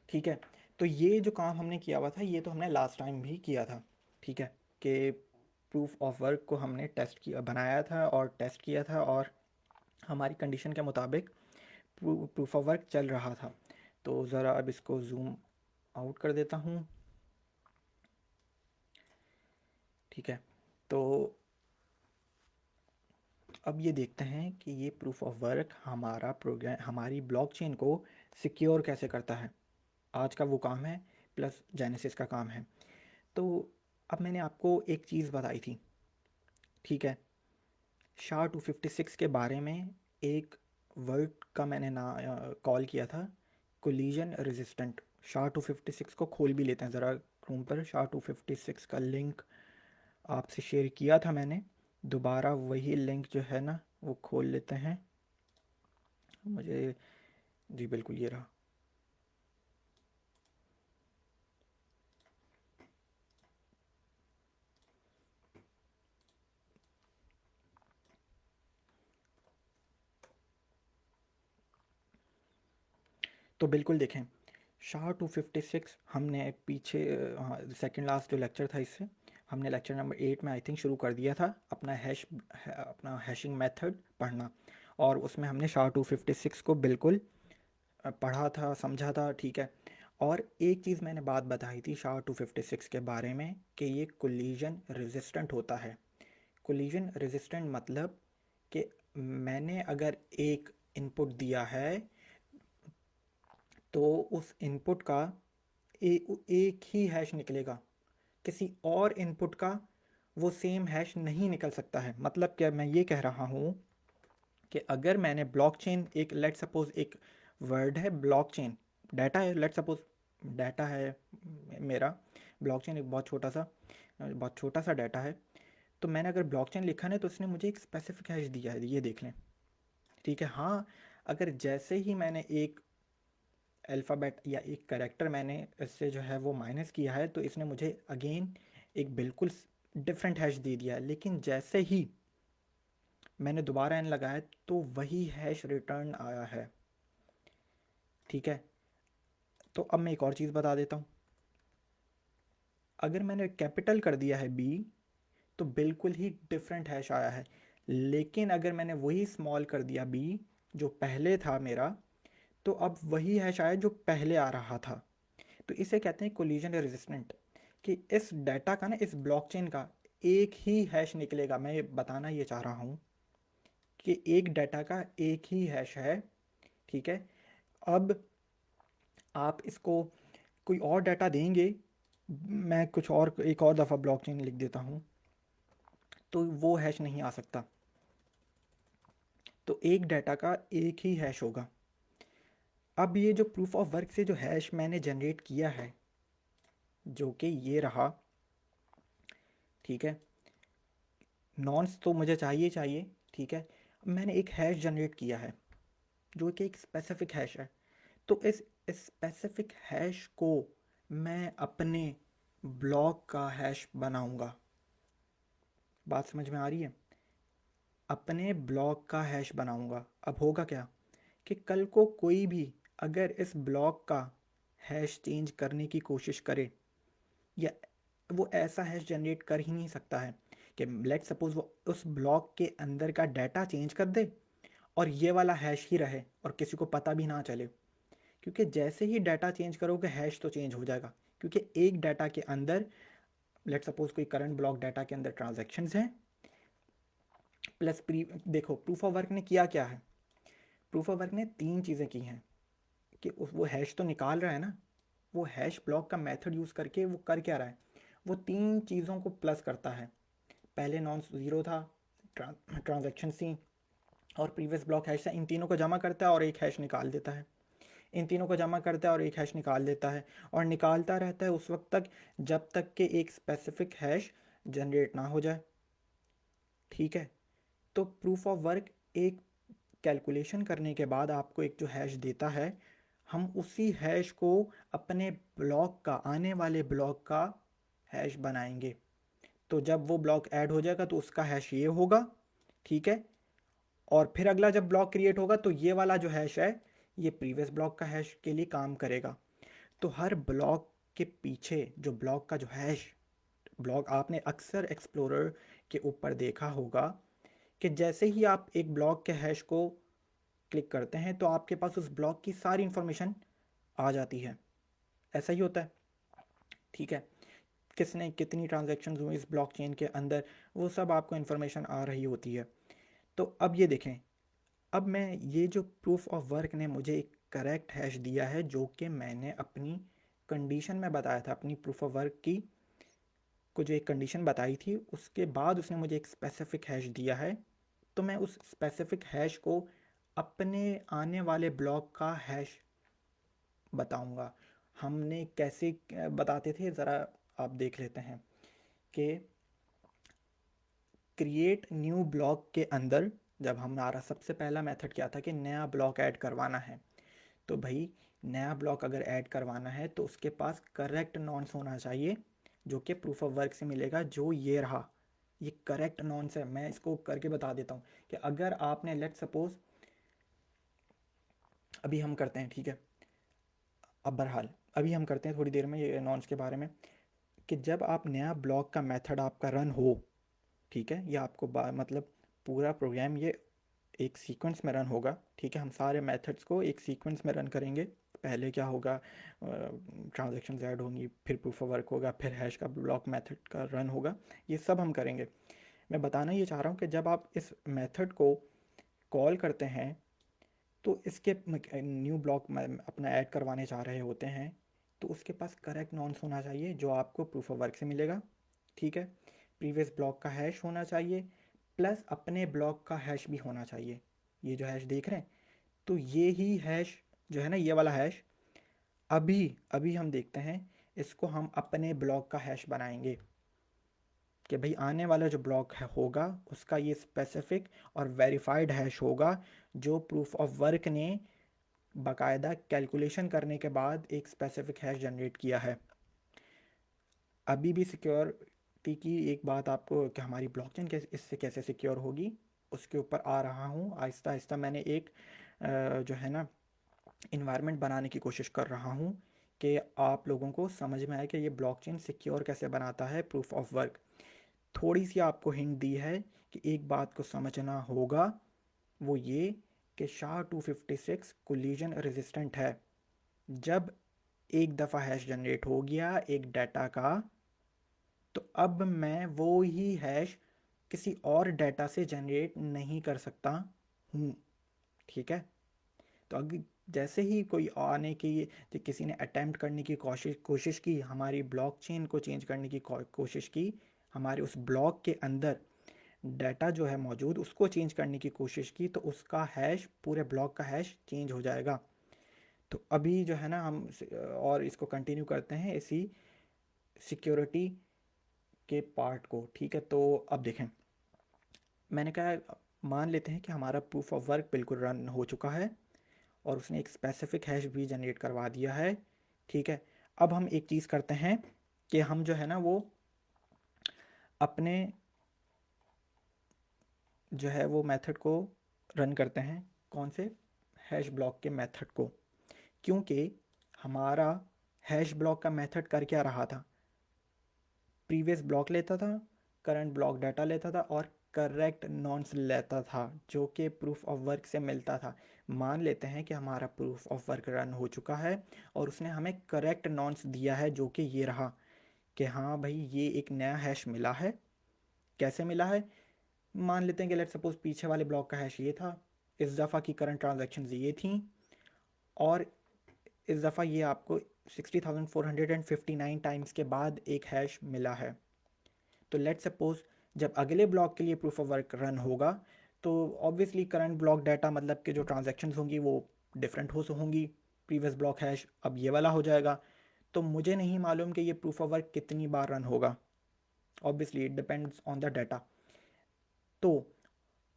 ठीक है, तो ये जो काम हमने किया हुआ था ये तो हमने लास्ट टाइम भी किया था। ठीक है, कि प्रूफ ऑफ वर्क को हमने टेस्ट किया, बनाया था और टेस्ट किया था, और हमारी कंडीशन के मुताबिक प्रूफ ऑफ वर्क चल रहा था। तो ज़रा अब इसको जूम आउट कर देता हूँ। ठीक है, तो अब ये देखते हैं कि ये प्रूफ ऑफ वर्क हमारा प्रोग्राम, हमारी ब्लॉकचेन को सिक्योर कैसे करता है। आज का वो काम है, प्लस जेनेसिस का काम है। तो अब मैंने आपको एक चीज़ बताई थी, ठीक है, SHA-256 के बारे में एक वर्ड का मैंने ना कॉल किया था, कोलिजन रेजिस्टेंट। SHA-256 को खोल भी लेते हैं ज़रा क्रोम पर। SHA-256 का लिंक आपसे शेयर किया था मैंने, दोबारा वही लिंक जो है ना वो खोल लेते हैं। मुझे, जी बिल्कुल, ये रहा। तो बिल्कुल देखें, SHA-256 हमने पीछे, हाँ, सेकंड लास्ट जो लेक्चर था इससे, हमने लेक्चर नंबर 8 में आई थिंक शुरू कर दिया था अपना अपना हैशिंग मेथड पढ़ना। और उसमें हमने SHA-256 को बिल्कुल पढ़ा था, समझा था। ठीक है, और एक चीज़ मैंने बात बताई थी SHA-256 के बारे में कि ये कोलिजन रेजिस्टेंट होता है। कोलिजन रेजिस्टेंट मतलब कि मैंने अगर एक इनपुट दिया है तो उस इनपुट का एक ही हैश निकलेगा, किसी और इनपुट का वो सेम हैश नहीं निकल सकता है। मतलब क्या मैं ये कह रहा हूँ कि अगर मैंने ब्लॉकचेन, एक लेट सपोज एक वर्ड है ब्लॉकचेन, डाटा है, लेट सपोज डाटा है मेरा, ब्लॉकचेन एक बहुत छोटा सा डाटा है। तो मैंने अगर ब्लॉकचेन लिखा है तो उसने मुझे एक स्पेसिफिक हैश दिया है, ये देख लें। ठीक है, हाँ, अगर जैसे ही मैंने एक अल्फ़ाबेट या एक करेक्टर मैंने इससे जो है वो माइनस किया है तो इसने मुझे अगेन एक बिल्कुल डिफरेंट हैश दे दिया है। लेकिन जैसे ही मैंने दोबारा एन लगाया तो वही हैश रिटर्न आया है। ठीक है, तो अब मैं एक और चीज़ बता देता हूँ। अगर मैंने कैपिटल कर दिया है बी तो बिल्कुल ही डिफरेंट हैश आया है। लेकिन अगर मैंने वही स्मॉल कर दिया बी जो पहले था मेरा, तो अब वही हैश आया जो पहले आ रहा था। तो इसे कहते हैं कोलिजन रेजिस्टेंट, कि इस डाटा का ना, इस ब्लॉकचेन का एक ही हैश निकलेगा। मैं ये बताना ये चाह रहा हूँ कि एक डाटा का एक ही हैश है। ठीक है, अब आप इसको कोई और डाटा देंगे, मैं कुछ और एक और दफ़ा ब्लॉकचेन लिख देता हूँ, तो वो हैश नहीं आ सकता। तो एक डाटा का एक ही हैश होगा। अब ये जो प्रूफ ऑफ वर्क से जो हैश मैंने जनरेट किया है, जो कि ये रहा, ठीक है, नॉन्स तो मुझे चाहिए चाहिए। ठीक है, मैंने एक हैश जनरेट किया है जो कि एक स्पेसिफिक हैश है। तो इस स्पेसिफिक हैश को मैं अपने ब्लॉक का हैश बनाऊंगा। बात समझ में आ रही है? अपने ब्लॉक का हैश बनाऊंगा। अब होगा क्या कि कल को कोई भी अगर इस ब्लॉक का हैश चेंज करने की कोशिश करे, या वो ऐसा हैश जनरेट कर ही नहीं सकता है कि लेट सपोज वो उस ब्लॉक के अंदर का डाटा चेंज कर दे और ये वाला हैश ही रहे और किसी को पता भी ना चले। क्योंकि जैसे ही डाटा चेंज करोगे हैश तो चेंज हो जाएगा, क्योंकि एक डाटा के अंदर लेट सपोज कोई करंट ब्लॉक डाटा के अंदर ट्रांजैक्शंस हैं प्लस देखो प्रूफ ऑफ वर्क ने किया क्या है। प्रूफ ऑफ वर्क ने तीन चीज़ें की हैं कि वो हैश तो निकाल रहा है ना, वो हैश ब्लॉक का मेथड यूज़ करके वो कर क्या रहा है, वो तीन चीज़ों को प्लस करता है। पहले नॉन ज़ीरो था, ट्रांजैक्शन थी और प्रीवियस ब्लॉक हैश था। इन तीनों को जमा करता है और एक हैश निकाल देता है। इन तीनों को जमा करता है और एक हैश निकाल देता है, और निकालता रहता है उस वक्त तक जब तक कि एक स्पेसिफिक हैश जनरेट ना हो जाए। ठीक है। तो प्रूफ ऑफ वर्क एक कैलकुलेशन करने के बाद आपको एक जो हैश देता है, हम उसी हैश को अपने ब्लॉक का, आने वाले ब्लॉक का हैश बनाएंगे। तो जब वो ब्लॉक ऐड हो जाएगा तो उसका हैश ये होगा। ठीक है। और फिर अगला जब ब्लॉक क्रिएट होगा तो ये वाला जो हैश है ये प्रीवियस ब्लॉक का हैश के लिए काम करेगा। तो हर ब्लॉक के पीछे जो ब्लॉक का जो हैश, ब्लॉक आपने अक्सर एक्सप्लोरर के ऊपर देखा होगा कि जैसे ही आप एक ब्लॉक के हैश को क्लिक करते हैं तो आपके पास उस ब्लॉक की सारी इंफॉर्मेशन आ जाती है। ऐसा ही होता है। ठीक है। किसने कितनी ट्रांजैक्शन हुई इस ब्लॉकचेन के अंदर, वो सब आपको इन्फॉर्मेशन आ रही होती है। तो अब ये देखें, अब मैं ये जो प्रूफ ऑफ वर्क ने मुझे एक करेक्ट हैश दिया है जो कि मैंने अपनी कंडीशन में बताया था, अपनी प्रूफ ऑफ वर्क की को जो एक कंडीशन बताई थी उसके बाद उसने मुझे एक स्पेसिफिक हैश दिया है। तो मैं उस स्पेसिफिक हैश को अपने आने वाले ब्लॉक का हैश बताऊंगा। हमने कैसे बताते थे ज़रा आप देख लेते हैं कि क्रिएट न्यू ब्लॉक के अंदर जब हमारा सबसे पहला मेथड क्या था कि नया ब्लॉक ऐड करवाना है। तो भाई नया ब्लॉक अगर ऐड करवाना है तो उसके पास करेक्ट नॉन्स होना चाहिए जो कि प्रूफ ऑफ वर्क से मिलेगा। जो ये रहा, ये करेक्ट नॉन्स है। मैं इसको करके बता देता हूँ कि अगर आपने लेट सपोज अभी हम करते हैं, ठीक है, अब बहरहाल अभी हम करते हैं थोड़ी देर में ये नॉन्स के बारे में, कि जब आप नया ब्लॉक का मेथड आपका रन हो, ठीक है, ये आपको मतलब पूरा प्रोग्राम ये एक सीक्वेंस में रन होगा। ठीक है। हम सारे मेथड्स को एक सीक्वेंस में रन करेंगे। पहले क्या होगा, ट्रांजैक्शन ऐड होंगी, फिर प्रूफ ऑफ वर्क होगा, फिर हैश का ब्लॉक मेथड का रन होगा। ये सब हम करेंगे। मैं बताना ये चाह रहा हूँ कि जब आप इस मेथड को कॉल करते हैं तो इसके न्यू ब्लॉक अपना ऐड करवाने चाह रहे होते हैं तो उसके पास करेक्ट नॉन्स होना चाहिए जो आपको प्रूफ ऑफ वर्क से मिलेगा। ठीक है। प्रीवियस ब्लॉक का हैश होना चाहिए प्लस अपने ब्लॉक का हैश भी होना चाहिए। ये जो हैश देख रहे हैं, तो ये ही हैश जो है ना, ये वाला हैश अभी अभी हम देखते हैं, इसको हम अपने ब्लॉक का हैश बनाएंगे कि भाई आने वाला जो ब्लॉक है होगा उसका ये स्पेसिफिक और वेरीफाइड हैश होगा जो प्रूफ ऑफ वर्क ने बाकायदा कैलकुलेशन करने के बाद एक स्पेसिफिक हैश जनरेट किया है। अभी भी सिक्योरिटी की एक बात आपको कि हमारी ब्लॉकचेन कैसे इससे कैसे सिक्योर होगी उसके ऊपर आ रहा हूँ। आहिस्ता आहिस्ता मैंने एक जो है ना इन्वायरमेंट बनाने की कोशिश कर रहा हूँ कि आप लोगों को समझ में आए कि ये ब्लॉकचेन सिक्योर कैसे बनाता है प्रूफ ऑफ वर्क। थोड़ी सी आपको हिंट दी है कि एक बात को समझना होगा, वो ये कि SHA-256 कोलिजन रेजिस्टेंट है। जब एक दफ़ा हैश जनरेट हो गया एक डाटा का, तो अब मैं वो ही हैश किसी और डाटा से जनरेट नहीं कर सकता हूँ। ठीक है। तो अगर जैसे ही कोई आने की किसी ने अटेम्प्ट करने की कोशिश कोशिश की, हमारी ब्लॉकचेन को चेंज करने की कोशिश की, हमारे उस ब्लॉक के अंदर डाटा जो है मौजूद उसको चेंज करने की कोशिश की, तो उसका हैश, पूरे ब्लॉक का हैश चेंज हो जाएगा। तो अभी जो है ना हम और इसको कंटिन्यू करते हैं इसी सिक्योरिटी के पार्ट को। ठीक है। तो अब देखें, मैंने कहा मान लेते हैं कि हमारा प्रूफ ऑफ वर्क बिल्कुल रन हो चुका है और उसने एक स्पेसिफिक हैश भी जनरेट करवा दिया है। ठीक है, अब हम एक चीज़ करते हैं कि हम जो है ना वो अपने जो है वो मेथड को रन करते हैं। कौन से? हैश ब्लॉक के मेथड को। क्योंकि हमारा हैश ब्लॉक का मेथड कर क्या रहा था? प्रीवियस ब्लॉक लेता था, करंट ब्लॉक डाटा लेता था और करेक्ट नॉन्स लेता था जो कि प्रूफ ऑफ वर्क से मिलता था। मान लेते हैं कि हमारा प्रूफ ऑफ वर्क रन हो चुका है और उसने हमें करेक्ट नॉन्स दिया है जो कि ये रहा कि हाँ भाई ये एक नया हैश मिला है। कैसे मिला है? मान लेते हैं कि लेट सपोज पीछे वाले ब्लॉक का हैश ये था, इस दफ़ा की करंट ट्रांजैक्शन ये थी और इस दफ़ा ये आपको 60,459 टाइम्स के बाद एक हैश मिला है। तो लेट सपोज जब अगले ब्लॉक के लिए प्रूफ ऑफ वर्क रन होगा तो ऑब्वियसली करंट ब्लॉक डाटा मतलब कि जो ट्रांजैक्शंस होंगी वो डिफरेंट होंगी। प्रीवियस ब्लॉक हैश अब ये वाला हो जाएगा। तो मुझे नहीं मालूम कि ये प्रूफ ऑफ वर्क कितनी बार रन होगा। Obviously it depends on the data. तो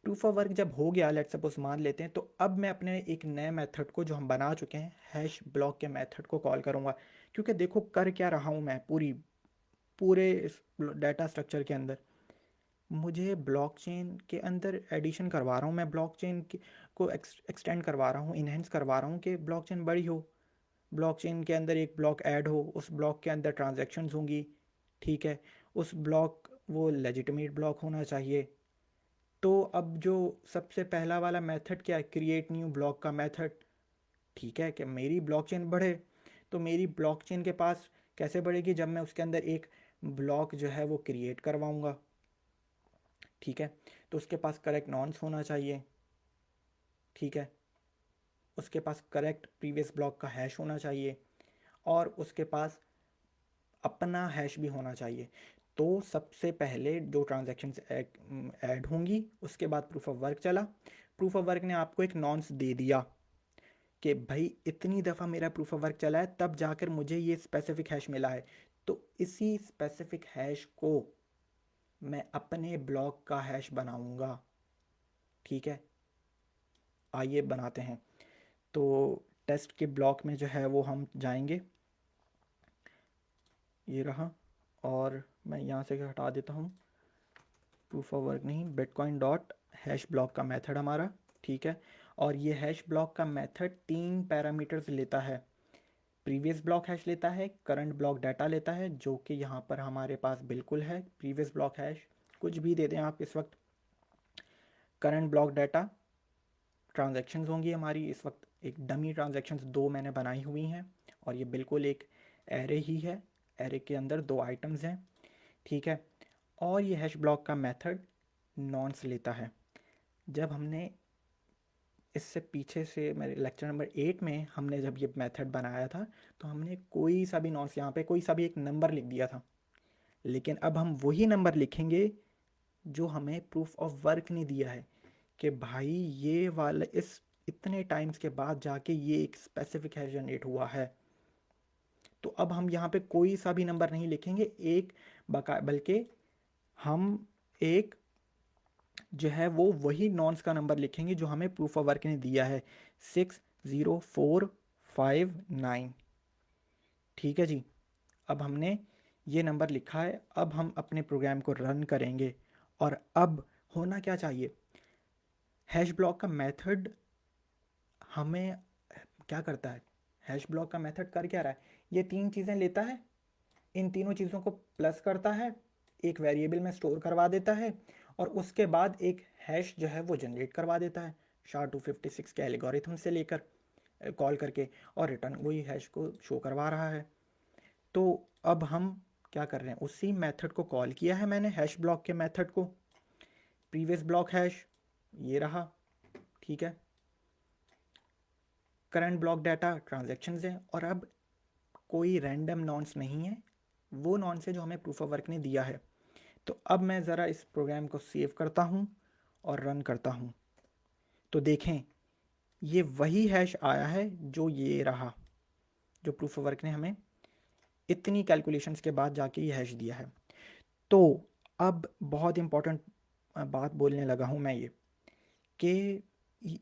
प्रूफ ऑफ वर्क जब हो गया, लेट सपोज मान लेते हैं, तो अब मैं अपने एक नए मेथड को जो हम बना चुके हैं हैश ब्लॉक के मेथड को कॉल करूँगा। क्योंकि देखो कर क्या रहा हूँ मैं पूरे इस डाटा स्ट्रक्चर के अंदर मुझे ब्लॉकचेन के अंदर एडिशन करवा रहा हूँ। मैं ब्लॉकचेन को एक्सटेंड करवा रहा हूँ, इन्हेंस करवा रहा हूँ कि ब्लॉकचेन बड़ी हो। ब्लॉकचेन के अंदर एक ब्लॉक ऐड हो, उस ब्लॉक के अंदर ट्रांजैक्शंस होंगी। ठीक है, उस ब्लॉक वो लेजिटिमेट ब्लॉक होना चाहिए। तो अब जो सबसे पहला वाला मेथड क्या है? क्रिएट न्यू ब्लॉक का मेथड। ठीक है, कि मेरी ब्लॉकचेन बढ़े। तो मेरी ब्लॉकचेन के पास कैसे बढ़ेगी? जब मैं उसके अंदर एक ब्लॉक जो है वो क्रिएट करवाऊँगा। ठीक है, तो उसके पास करेक्ट नॉन्स होना चाहिए। ठीक है, उसके पास करेक्ट प्रीवियस ब्लॉक का हैश होना चाहिए और उसके पास अपना हैश भी होना चाहिए। तो सबसे पहले जो ट्रांजैक्शंस ऐड होंगी उसके बाद प्रूफ ऑफ वर्क चला। प्रूफ ऑफ वर्क ने आपको एक नॉन्स दे दिया कि भाई इतनी दफ़ा मेरा प्रूफ ऑफ वर्क चला है तब जाकर मुझे ये स्पेसिफिक हैश मिला है। तो इसी स्पेसिफिक हैश को मैं अपने ब्लॉक का हैश बनाऊंगा। ठीक है, आइए बनाते हैं। तो टेस्ट के ब्लॉक में जो है वो हम जाएंगे, ये रहा, और मैं यहाँ से हटा देता हूँ। प्रूफ ऑफ वर्क नहीं, बिटकॉइन डॉट हैश ब्लॉक का मेथड हमारा। ठीक है, और ये हैश ब्लॉक का मेथड 3 पैरामीटर्स लेता है। प्रीवियस ब्लॉक हैश लेता है, करंट ब्लॉक डाटा लेता है जो कि यहाँ पर हमारे पास बिल्कुल है। प्रीवियस ब्लॉक हैश कुछ भी दे दें आप इस वक्त। करंट ब्लॉक डाटा, ट्रांजैक्शंस होंगी हमारी इस वक्त एक डमी ट्रांजैक्शंस 2 मैंने बनाई हुई हैं और ये बिल्कुल एक एरे ही है। एरे के अंदर 2 आइटम्स हैं। ठीक है, और ये हैश ब्लॉक का मेथड नॉन्स लेता है। जब हमने इससे पीछे से मेरे लेक्चर नंबर 8 में हमने जब ये मेथड बनाया था तो हमने कोई सा भी नॉन्स यहाँ पे कोई सा भी एक नंबर लिख दिया था। लेकिन अब हम वही नंबर लिखेंगे जो हमें प्रूफ ऑफ वर्क ने दिया है कि भाई ये वाला इस इतने टाइम्स के बाद जाके ये एक स्पेसिफिक हैश जनरेट हुआ है। तो अब हम यहाँ पे कोई सा भी नंबर नहीं लिखेंगे एक बल्कि हम एक जो है वो वही नॉन्स का नंबर लिखेंगे जो हमें प्रूफ ऑफ वर्क ने दिया है, 60459। ठीक है जी, अब हमने ये नंबर लिखा है। अब हम अपने प्रोग्राम को रन करेंगे और अब होना क्या चाहिए? हैश ब्लॉक का मेथड हमें क्या करता है? हैश ब्लॉक का मेथड कर क्या रहा है? ये 3 चीज़ें लेता है, इन तीनों चीज़ों को प्लस करता है, एक वेरिएबल में स्टोर करवा देता है और उसके बाद एक हैश जो है वो जनरेट करवा देता है SHA-256 के एल्गोरिथम से लेकर कॉल करके, और रिटर्न वही हैश को शो करवा रहा है। तो अब हम क्या कर रहे हैं? उसी मेथड को कॉल किया है मैंने, हैश ब्लॉक के मेथड को। प्रीवियस ब्लॉक हैश ये रहा। ठीक है, करंट ब्लॉक डाटा ट्रांजैक्शंस हैं और अब कोई रैंडम नॉन्स नहीं है, वो नॉन्स है जो हमें प्रूफ ऑफ वर्क ने दिया है। तो अब मैं ज़रा इस प्रोग्राम को सेव करता हूँ और रन करता हूँ। तो देखें ये वही हैश आया है जो ये रहा, जो प्रूफ ऑफ वर्क ने हमें इतनी कैलकुलेशंस के बाद जाके ये हैश दिया है। तो अब बहुत इंपॉर्टेंट बात बोलने लगा हूँ मैं, ये कि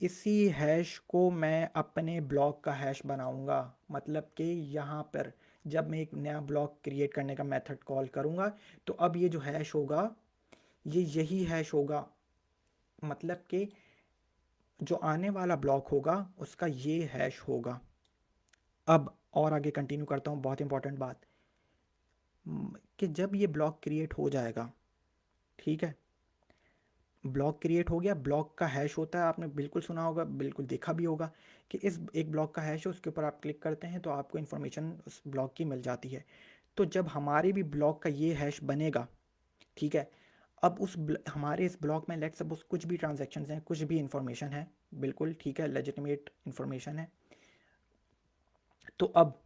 इसी हैश को मैं अपने ब्लॉक का हैश बनाऊंगा। मतलब कि यहाँ पर जब मैं एक नया ब्लॉक क्रिएट करने का मेथड कॉल करूँगा तो अब ये जो हैश होगा ये यही हैश होगा। मतलब कि जो आने वाला ब्लॉक होगा उसका ये हैश होगा। अब और आगे कंटिन्यू करता हूँ, बहुत इंपॉर्टेंट बात, कि जब ये ब्लॉक क्रिएट हो जाएगा, ठीक है, ब्लॉक क्रिएट हो गया, ब्लॉक का हैश होता है, आपने बिल्कुल सुना होगा, बिल्कुल देखा भी होगा कि इस एक ब्लॉक का हैश है, उसके ऊपर आप क्लिक करते हैं तो आपको इन्फॉर्मेशन उस ब्लॉक की मिल जाती है। तो जब हमारे भी ब्लॉक का ये हैश बनेगा, ठीक है, अब हमारे इस ब्लॉक में लेट्स सपोज कुछ भी ट्रांजेक्शन्स हैं, कुछ भी इंफॉर्मेशन है, बिल्कुल ठीक है, लेजिटिमेट इंफॉर्मेशन है। तो अब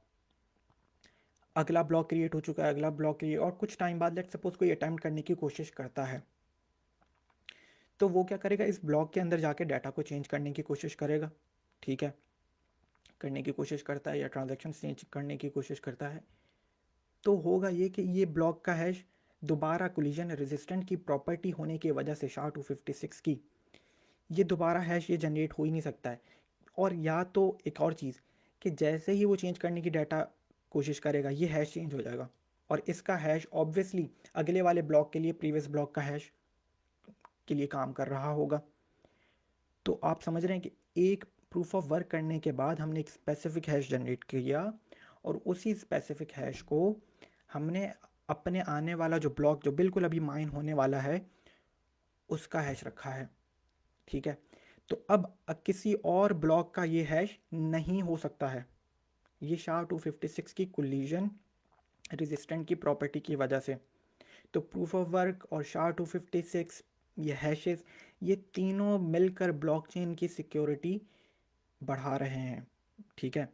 अगला ब्लॉक क्रिएट हो चुका है, अगला ब्लॉक क्रिएट, और कुछ टाइम बाद लेट्स सपोज कोई अटेम्प्ट करने की कोशिश करता है, तो वो क्या करेगा, इस ब्लॉक के अंदर जाके डाटा को चेंज करने की कोशिश करेगा, ठीक है, करने की कोशिश करता है या ट्रांजैक्शन चेंज करने की कोशिश करता है। तो होगा ये कि ये ब्लॉक का हैश दोबारा कोलिजन रेजिस्टेंट की प्रॉपर्टी होने की वजह से SHA-256 की, ये दोबारा हैश ये जनरेट हो ही नहीं सकता है। और या तो एक और चीज़, कि जैसे ही वो चेंज करने की डाटा कोशिश करेगा ये हैश चेंज हो जाएगा, और इसका हैश ऑब्वियसली अगले वाले ब्लॉक के लिए प्रीवियस ब्लॉक का हैश के लिए काम कर रहा होगा। तो आप समझ रहे हैं कि एक प्रूफ ऑफ वर्क करने के बाद हमने एक स्पेसिफिक हैश जनरेट किया, और उसी स्पेसिफिक हैश को हमने अपने आने वाला जो ब्लॉक जो बिल्कुल अभी माइन होने वाला है उसका हैश रखा है, ठीक है। तो अब किसी और ब्लॉक का ये हैश नहीं हो सकता है, ये SHA-256 की कोलिजन रेजिस्टेंट की प्रॉपर्टी की वजह से। तो प्रूफ ऑफ वर्क और SHA-256, ये हैशेस, ये तीनों मिलकर ब्लॉकचेन की सिक्योरिटी बढ़ा रहे हैं, ठीक है।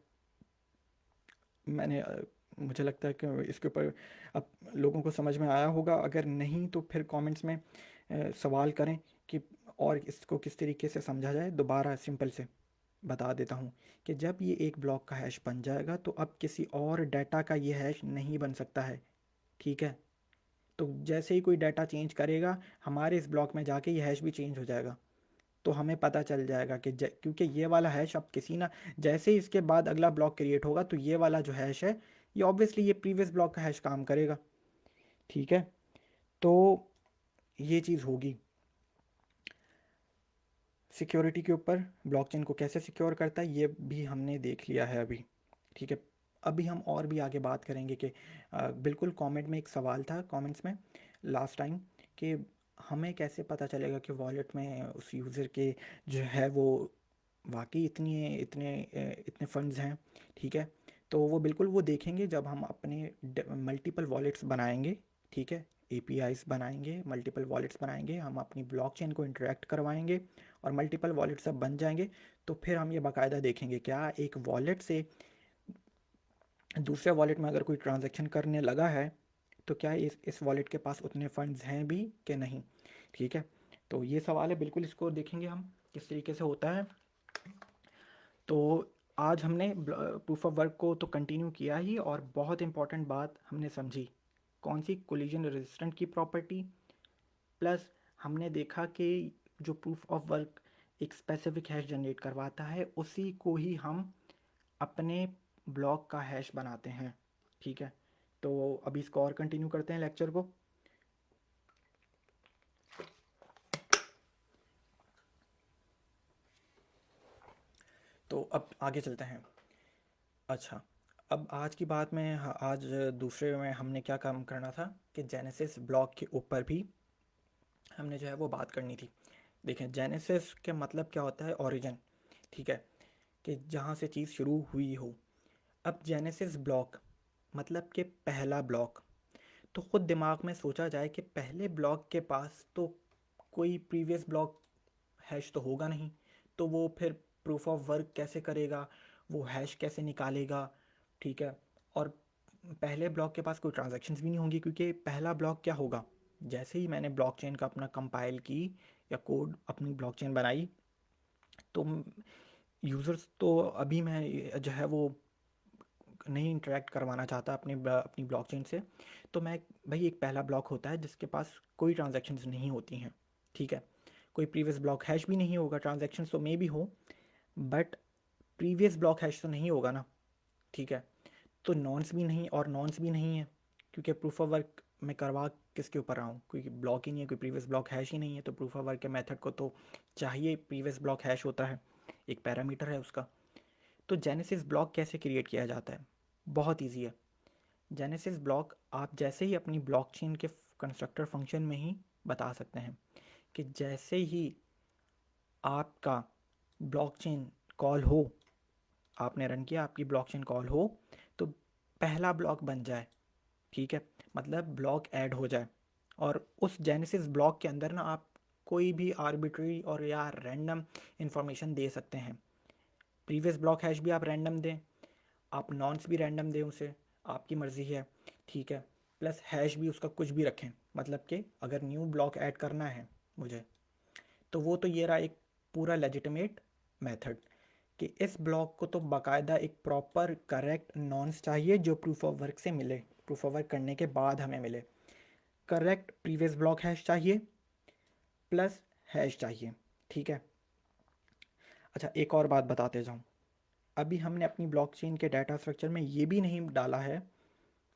मुझे लगता है कि इसके ऊपर अब लोगों को समझ में आया होगा, अगर नहीं तो फिर कमेंट्स में सवाल करें कि और इसको किस तरीके से समझा जाए। दोबारा सिंपल से बता देता हूँ कि जब ये एक ब्लॉक का हैश बन जाएगा तो अब किसी और डाटा का ये हैश नहीं बन सकता है, ठीक है। तो जैसे ही कोई डाटा चेंज करेगा हमारे इस ब्लॉक में जाके ये हैश भी चेंज हो जाएगा। तो हमें पता चल जाएगा कि क्योंकि ये वाला हैश अब किसी ना, जैसे ही इसके बाद अगला ब्लॉक क्रिएट होगा तो ये वाला जो हैश है ये ऑब्वियसली ये प्रीवियस ब्लॉक का हैश काम करेगा, ठीक है। तो ये चीज़ होगी। सिक्योरिटी के ऊपर ब्लॉकचेन को कैसे सिक्योर करता है ये भी हमने देख लिया है अभी, ठीक है। अभी हम और भी आगे बात करेंगे कि बिल्कुल कमेंट में एक सवाल था कमेंट्स में लास्ट टाइम, कि हमें कैसे पता चलेगा कि वॉलेट में उस यूज़र के जो है वो वाकई इतने फंड्स हैं, ठीक है। तो वो बिल्कुल वो देखेंगे जब हम अपने मल्टीपल वॉलेट्स बनाएंगे, ठीक है, एपीआईज बनाएंगे, मल्टीपल वॉलेट्स बनाएंगे, हम अपनी ब्लॉकचेन को इंटरेक्ट करवाएंगे और मल्टीपल वॉलेट सब बन जाएंगे। तो फिर हम ये बाकायदा देखेंगे क्या एक वॉलेट से दूसरे वॉलेट में अगर कोई ट्रांजैक्शन करने लगा है तो क्या इस वॉलेट के पास उतने फंड्स हैं भी कि नहीं, ठीक है। तो ये सवाल है, बिल्कुल इसको देखेंगे हम किस तरीके से होता है। तो आज हमने प्रूफ ऑफ वर्क को तो कंटिन्यू किया ही, और बहुत इंपॉर्टेंट बात हमने समझी, कौन सी, कोलिजन रेजिस्टेंट की प्रॉपर्टी, प्लस हमने देखा कि जो प्रूफ ऑफ वर्क एक स्पेसिफिक हैश जनरेट करवाता है उसी को ही हम अपने ब्लॉक का हैश बनाते हैं, ठीक है। तो अभी इसको और कंटिन्यू करते हैं लेक्चर को। तो अब आगे चलते हैं। अच्छा, अब आज की बात में आज दूसरे में हमने क्या काम करना था कि जेनेसिस ब्लॉक के ऊपर भी हमने जो है वो बात करनी थी। देखें, जेनेसिस के मतलब क्या होता है, ओरिजिन, ठीक है, कि जहाँ से चीज़ शुरू हुई हो। अब जेनेसिस ब्लॉक मतलब कि पहला ब्लॉक, तो ख़ुद दिमाग में सोचा जाए कि पहले ब्लॉक के पास तो कोई प्रीवियस ब्लॉक हैश तो होगा नहीं, तो वो फिर प्रूफ ऑफ वर्क कैसे करेगा, वो हैश कैसे निकालेगा, ठीक है। और पहले ब्लॉक के पास कोई ट्रांजैक्शंस भी नहीं होंगी, क्योंकि पहला ब्लॉक क्या होगा, जैसे ही मैंने ब्लॉकचेन का अपना कंपाइल की या कोड अपनी ब्लॉकचेन बनाई, तो यूज़र्स तो अभी मैं जो है वो नहीं इंटरेक्ट करवाना चाहता अपनी ब्लॉकचेन से, तो मैं भाई एक पहला ब्लॉक होता है जिसके पास कोई ट्रांजैक्शंस नहीं होती हैं, ठीक है, कोई प्रीवियस ब्लॉक हैश भी नहीं होगा। ट्रांजैक्शन तो मे भी हो, बट प्रीवियस ब्लॉक हैश तो नहीं होगा ना, ठीक है। तो नॉन्स भी नहीं और नॉन्स भी नहीं है, क्योंकि प्रूफ ऑफ वर्क मैं करवा किसके ऊपर रहा हूँ, कोई ब्लॉक ही नहीं है, कोई प्रीवियस ब्लॉक हैश ही नहीं है, तो प्रूफ ऑफ वर्क के मेथड को तो चाहिए प्रीवियस ब्लॉक हैश होता है, एक पैरामीटर है उसका। तो जेनेसिस ब्लॉक कैसे क्रिएट किया जाता है? बहुत ईजी है। जेनेसिस ब्लॉक आप जैसे ही अपनी ब्लॉकचेन के कंस्ट्रक्टर फंक्शन में ही बता सकते हैं कि जैसे ही आपका ब्लॉकचेन कॉल हो, आपने रन किया, आपकी ब्लॉकचेन कॉल हो, तो पहला ब्लॉक बन जाए, ठीक है, मतलब ब्लॉक ऐड हो जाए। और उस जेनेसिस ब्लॉक के अंदर ना आप कोई भी आर्बिट्री और या रैंडम इंफॉर्मेशन दे सकते हैं। प्रीवियस ब्लॉक हैश भी आप रैंडम दें, आप नॉन्स भी रैंडम दें उसे, आपकी मर्ज़ी है, ठीक है। प्लस हैश भी उसका कुछ भी रखें, मतलब कि अगर न्यू ब्लॉक ऐड करना है मुझे, तो वो तो ये रहा एक पूरा लेजिटिमेट मेथड कि इस ब्लॉक को तो बाकायदा एक प्रॉपर करेक्ट नॉन्स चाहिए जो प्रूफ ऑफ वर्क से मिले, प्रूफ ऑफ वर्क करने के बाद हमें मिले। करेक्ट प्रीवियस ब्लॉक हैश चाहिए प्लस हैश चाहिए, ठीक है। अच्छा, एक और बात बताते जाऊँ, अभी हमने अपनी ब्लॉकचेन के डाटा स्ट्रक्चर में ये भी नहीं डाला है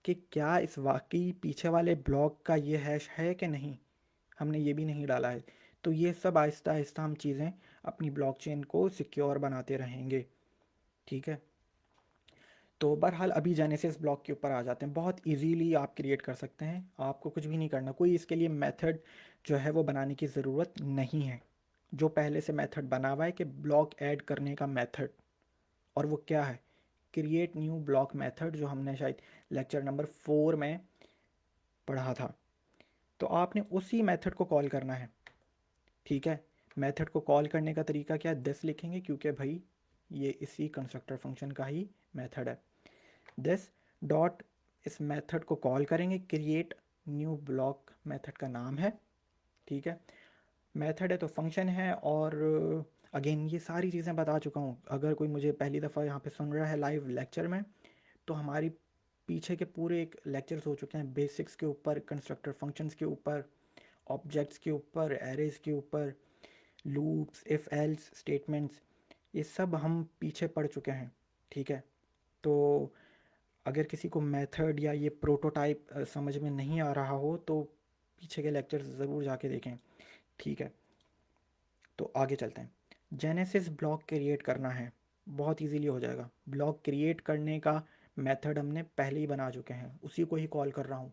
कि क्या इस वाकई पीछे वाले ब्लॉक का ये हैश है कि नहीं, हमने ये भी नहीं डाला है। तो ये सब आहिस्ता आहिस्ता हम चीज़ें अपनी ब्लॉकचेन को सिक्योर बनाते रहेंगे, ठीक है। तो बहरहाल अभी जेनेसिस ब्लॉक के ऊपर आ जाते हैं। बहुत इजीली आप क्रिएट कर सकते हैं, आपको कुछ भी नहीं करना, कोई इसके लिए मेथड जो है वो बनाने की ज़रूरत नहीं है। जो पहले से मेथड बना हुआ है कि ब्लॉक ऐड करने का मेथड, और वो क्या है, क्रिएट न्यू ब्लॉक मेथड, जो हमने शायद लेक्चर नंबर 4 में पढ़ा था। तो आपने उसी मेथड को कॉल करना है, ठीक है। मेथड को कॉल करने का तरीका क्या है, दिस लिखेंगे, क्योंकि भाई ये इसी कंस्ट्रक्टर फंक्शन का ही मेथड है। दिस डॉट, इस मेथड को कॉल करेंगे, क्रिएट न्यू ब्लॉक मेथड का नाम है, ठीक है। मेथड है तो फंक्शन है, और अगेन ये सारी चीज़ें बता चुका हूँ। अगर कोई मुझे पहली दफ़ा यहाँ पे सुन रहा है लाइव लेक्चर में, तो हमारी पीछे के पूरे एक लेक्चर्स हो चुके हैं बेसिक्स के ऊपर, कंस्ट्रक्टर फंक्शंस के ऊपर, ऑब्जेक्ट्स के ऊपर, एरेज के ऊपर, लूप्स, इफ़ एल्स स्टेटमेंट्स, ये सब हम पीछे पढ़ चुके हैं, ठीक है। तो अगर किसी को मेथड या ये प्रोटोटाइप समझ में नहीं आ रहा हो, तो पीछे के लेक्चर ज़रूर जाके देखें, ठीक है। तो आगे चलते हैं। जेनेसिस ब्लॉक क्रिएट करना है, बहुत इजीली हो जाएगा। ब्लॉक क्रिएट करने का मेथड हमने पहले ही बना चुके हैं, उसी को ही कॉल कर रहा हूँ।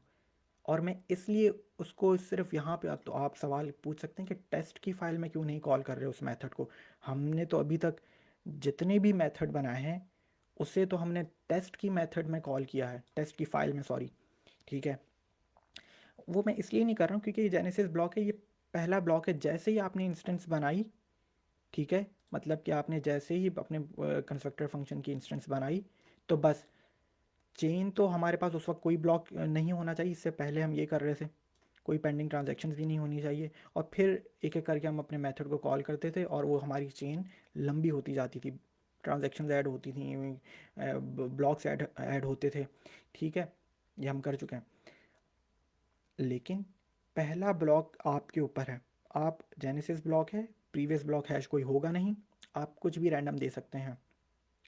और मैं इसलिए उसको सिर्फ यहाँ पे, तो आप सवाल पूछ सकते हैं कि टेस्ट की फ़ाइल में क्यों नहीं कॉल कर रहे उस मेथड को। हमने तो अभी तक जितने भी मेथड बनाए हैं उसे तो हमने टेस्ट की मेथड में कॉल किया है, टेस्ट की फ़ाइल में, सॉरी, ठीक है। वो मैं इसलिए नहीं कर रहा हूँ क्योंकि ये जेनेसिस ब्लॉक है, ये पहला ब्लॉक है। जैसे ही आपने इंस्टेंस बनाई, ठीक है, मतलब कि आपने जैसे ही अपने कंस्ट्रक्टर फंक्शन की इंस्टेंस बनाई, तो बस चेन तो हमारे पास उस वक्त कोई ब्लॉक नहीं होना चाहिए, इससे पहले हम ये कर रहे थे, कोई पेंडिंग ट्रांजैक्शंस भी नहीं होनी चाहिए। और फिर एक एक करके हम अपने मेथड को कॉल करते थे, और वो हमारी चेन लंबी होती जाती थी, ट्रांजैक्शंस ऐड होती थी, ब्लॉक्स ऐड होते थे, ठीक है। ये हम कर चुके हैं। लेकिन पहला ब्लॉक आपके ऊपर है, आप जेनेसिस ब्लॉक है, प्रीवियस ब्लॉक हैश कोई होगा नहीं, आप कुछ भी रैंडम दे सकते हैं,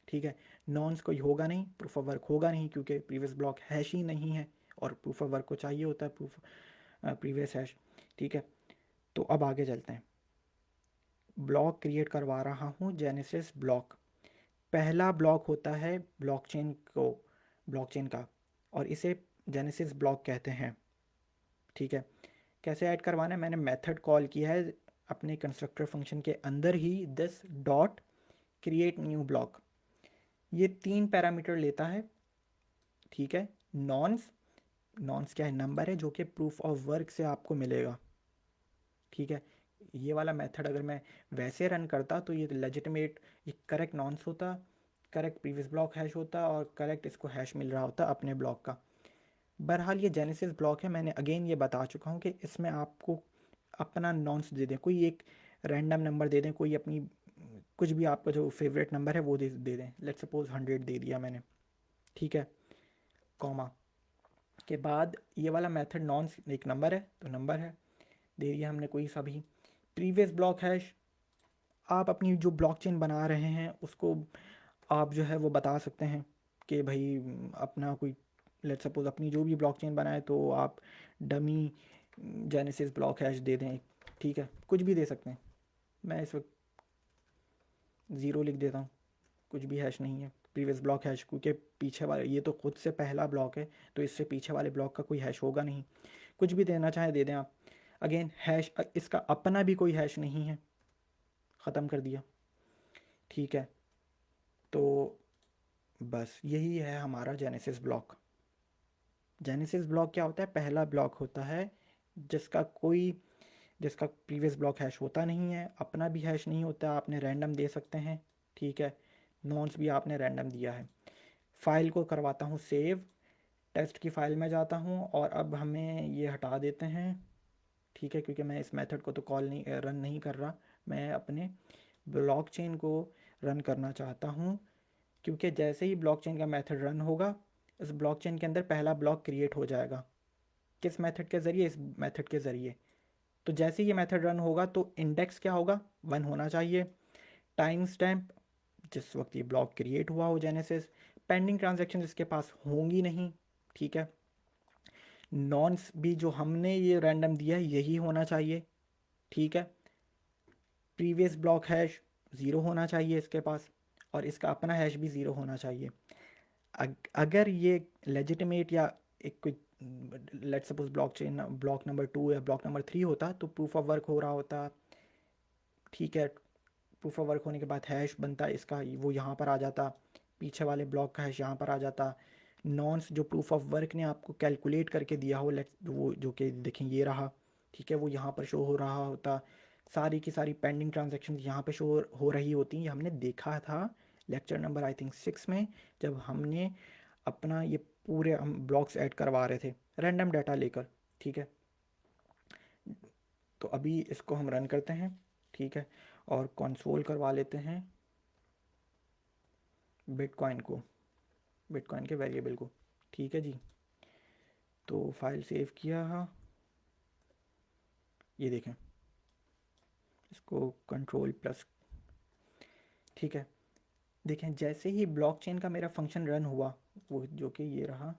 ठीक है। नॉन्स कोई होगा नहीं, प्रूफ ऑफ वर्क होगा नहीं, क्योंकि प्रीवियस ब्लॉक हैश ही नहीं है, और प्रूफ ऑफ वर्क को चाहिए होता है प्रूफ प्रीवियस हैश, ठीक है। तो अब आगे चलते हैं। ब्लॉक क्रिएट करवा रहा हूँ, जेनेसिस ब्लॉक। पहला ब्लॉक होता है ब्लॉकचेन का, और इसे जेनेसिस ब्लॉक कहते हैं, ठीक है। कैसे ऐड करवाना है, मैंने मेथड कॉल किया है अपने कंस्ट्रक्टर फंक्शन के अंदर ही, this dot create new block. ये 3 पैरामीटर लेता है, ठीक है। नॉन्स, नॉन्स क्या है, नंबर है जो कि प्रूफ ऑफ वर्क से आपको मिलेगा, ठीक है। ये वाला मेथड अगर मैं वैसे रन करता तो ये लेजिटिमेट, ये करेक्ट नॉन्स होता, करेक्ट प्रीवियस ब्लॉक हैश होता, और करेक्ट इसको हैश मिल रहा होता अपने ब्लॉक का। बहरहाल ये जेनेसिस ब्लॉक है, मैंने अगेन ये बता चुका हूँ कि इसमें आपको अपना नॉन्स दे दें, कोई एक रैंडम नंबर दे दें, कोई अपनी कुछ भी आपका जो फेवरेट नंबर है वो दे दें। लेट्स सपोज 100 दे दिया मैंने, ठीक है। कॉमा के बाद ये वाला मेथड नॉन्स, एक नंबर है तो नंबर है, दे दिया हमने कोई सा भी। प्रीवियस ब्लॉक हैश, आप अपनी जो ब्लॉकचेन बना रहे हैं उसको आप जो है वो बता सकते हैं कि भाई अपना कोई, लेट सपोज अपनी जो भी ब्लॉकचेन बनाए तो आप डमी जेनेसिस ब्लॉक हैश दे दें, ठीक है, कुछ भी दे सकते हैं। मैं इस वक्त ज़ीरो लिख देता हूँ, कुछ भी हैश नहीं है प्रीवियस ब्लॉक हैश, क्योंकि पीछे वाले ये तो खुद से पहला ब्लॉक है तो इससे पीछे वाले ब्लॉक का कोई हैश होगा नहीं। कुछ भी देना चाहे दे दें आप। अगेन हैश, इसका अपना भी कोई हैश नहीं है, ख़त्म कर दिया, ठीक है। तो बस यही है हमारा जेनेसिस ब्लॉक। जेनेसिस ब्लॉक क्या होता है? पहला ब्लॉक होता है जिसका प्रीवियस ब्लॉक हैश होता नहीं है, अपना भी हैश नहीं होता, आपने रैंडम दे सकते हैं, ठीक है, नॉन्स भी आपने रैंडम दिया है। फाइल को करवाता हूँ सेव, टेस्ट की फ़ाइल में जाता हूँ और अब हमें ये हटा देते हैं, ठीक है, क्योंकि मैं इस मेथड को तो कॉल नहीं रन नहीं कर रहा, मैं अपने ब्लॉकचेन को रन करना चाहता हूँ। क्योंकि जैसे ही ब्लॉकचेन का मेथड रन होगा इस ब्लॉकचेन के अंदर पहला ब्लॉक क्रिएट हो जाएगा। किस मेथड के ज़रिए? इस मेथड के ज़रिए। तो जैसे ही ये मेथड रन होगा तो इंडेक्स क्या होगा? 1 होना चाहिए। टाइम स्टैम्प जिस वक्त ये ब्लॉक क्रिएट हुआ हो जेनेसिस, पेंडिंग ट्रांजेक्शन इसके पास होंगी नहीं, ठीक है। नॉन्स भी जो हमने ये रैंडम दिया है यही होना चाहिए, ठीक है। प्रीवियस ब्लॉक हैश 0 होना चाहिए इसके पास, और इसका अपना हैश भी 0 होना चाहिए। अगर ये लेजिटिमेट या एक कोई let suppose blockchain block number 2 या ब्लॉक नंबर 3 होता तो प्रूफ ऑफ वर्क हो रहा होता, ठीक है। प्रूफ ऑफ वर्क होने के बाद हैश बनता इसका, वो यहाँ पर आ जाता, पीछे वाले ब्लॉक का हैश यहाँ पर आ जाता। नॉन्स जो प्रूफ ऑफ वर्क ने आपको कैलकुलेट करके दिया हो, लेट वो जो कि देखें ये रहा, ठीक है, वो यहाँ पर शो हो रहा होता। सारी की सारी पेंडिंग ट्रांजेक्शन यहाँ पे शो हो रही होती। ये हमने देखा था लेक्चर नंबर आई थिंक 6 में, जब हमने अपना ये पूरे हम ब्लॉक्स ऐड करवा रहे थे रैंडम डाटा लेकर, ठीक है। तो अभी इसको हम रन करते हैं, ठीक है, और कंसोल करवा लेते हैं बिटकॉइन के वेरिएबल को, ठीक है जी। तो फाइल सेव किया, हाँ ये देखें, इसको कंट्रोल प्लस, ठीक है। देखें जैसे ही ब्लॉकचेन का मेरा फंक्शन रन हुआ, वो जो कि ये रहा,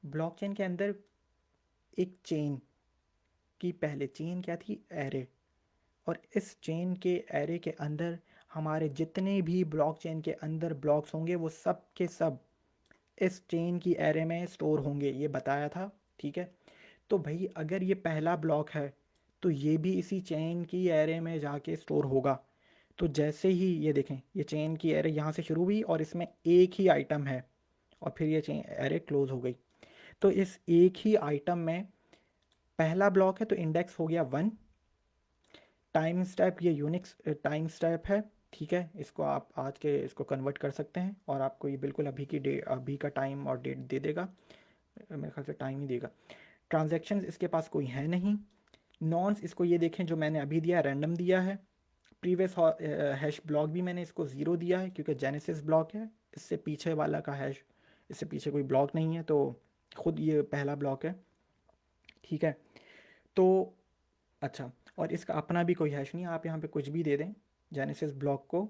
ब्लॉकचेन के अंदर एक चेन की, पहले चेन क्या थी? एरे। और इस चेन के एरे के अंदर हमारे जितने भी ब्लॉकचेन के अंदर ब्लॉक्स होंगे वो सब के सब इस चेन की एरे में स्टोर होंगे, ये बताया था, ठीक है। तो भाई अगर ये पहला ब्लॉक है तो ये भी इसी चेन की एरे में जाके स्टोर होगा। तो जैसे ही ये देखें, ये चेन की एरे यहाँ से शुरू हुई और इसमें एक ही आइटम है और फिर ये चेन एरे क्लोज हो गई। तो इस एक ही आइटम में पहला ब्लॉक है तो इंडेक्स हो गया 1। टाइम स्टेप ये यूनिक्स टाइम स्टेप है, ठीक है। इसको आप आज के इसको कन्वर्ट कर सकते हैं और आपको ये बिल्कुल अभी का टाइम और डेट दे देगा, मेरे ख्याल से टाइम ही देगा। ट्रांजैक्शंस इसके पास कोई है नहीं। नॉन्स इसको ये देखें जो मैंने अभी दिया रैंडम दिया है। प्रीवियस हैश ब्लॉक भी मैंने इसको 0 दिया है क्योंकि जेनेसिस ब्लॉक है, इससे पीछे वाला का हैश, इससे पीछे कोई ब्लॉक नहीं है तो खुद ये पहला ब्लॉक है, ठीक है। तो अच्छा, और इसका अपना भी कोई हैश नहीं, आप यहाँ पे कुछ भी दे दें जेनेसिस ब्लॉक को,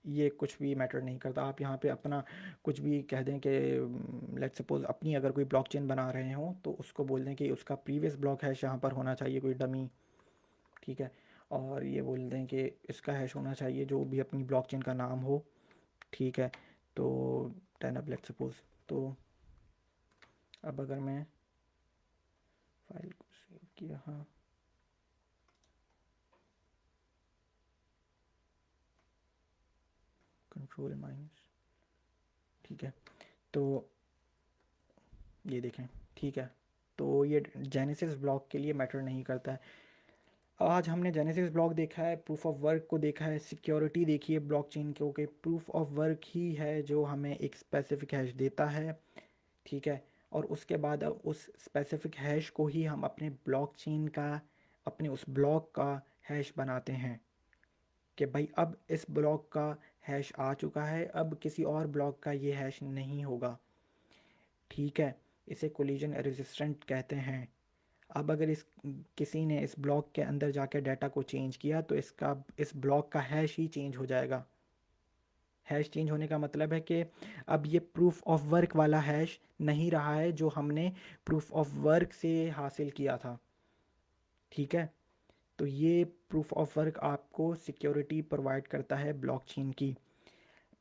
ये कुछ भी मैटर नहीं करता। आप यहाँ पे अपना कुछ भी कह दें कि लेट्स सपोज अपनी अगर कोई ब्लॉकचेन बना रहे हो तो उसको बोल दें कि उसका प्रीवियस ब्लॉक हैश यहाँ पर होना चाहिए कोई डमी, ठीक है। और ये बोल दें कि इसका हैश होना चाहिए जो भी अपनी ब्लॉकचेन का नाम हो, ठीक है। तो 10 अब लेट्स सपोज, तो अब अगर मैं फाइल को सेव किया, हाँ कंट्रोल माइनस, ठीक है। तो ये देखें, ठीक है। तो ये जेनेसिस ब्लॉक के लिए मैटर नहीं करता है। आज हमने जेनेसिस ब्लॉक देखा है, प्रूफ ऑफ वर्क को देखा है, सिक्योरिटी देखी है ब्लॉकचेन के, ओके प्रूफ ऑफ वर्क ही है जो हमें एक स्पेसिफिक हैश देता है, ठीक है। और उसके बाद अब उस स्पेसिफिक हैश को ही हम अपने ब्लॉकचेन का, अपने उस ब्लॉक का हैश बनाते हैं कि भाई अब इस ब्लॉक का हैश आ चुका है, अब किसी और ब्लॉक का ये हैश नहीं होगा, ठीक है। इसे कोलिजन रेजिस्टेंट कहते हैं। अब अगर किसी ने इस ब्लॉक के अंदर जाकर डाटा को चेंज किया तो इस ब्लॉक का हैश ही चेंज हो जाएगा। हैश चेंज होने का मतलब है कि अब ये प्रूफ ऑफ वर्क वाला हैश नहीं रहा है जो हमने प्रूफ ऑफ वर्क से हासिल किया था। ठीक है, तो ये प्रूफ ऑफ वर्क आपको सिक्योरिटी प्रोवाइड करता है ब्लॉकचेन की।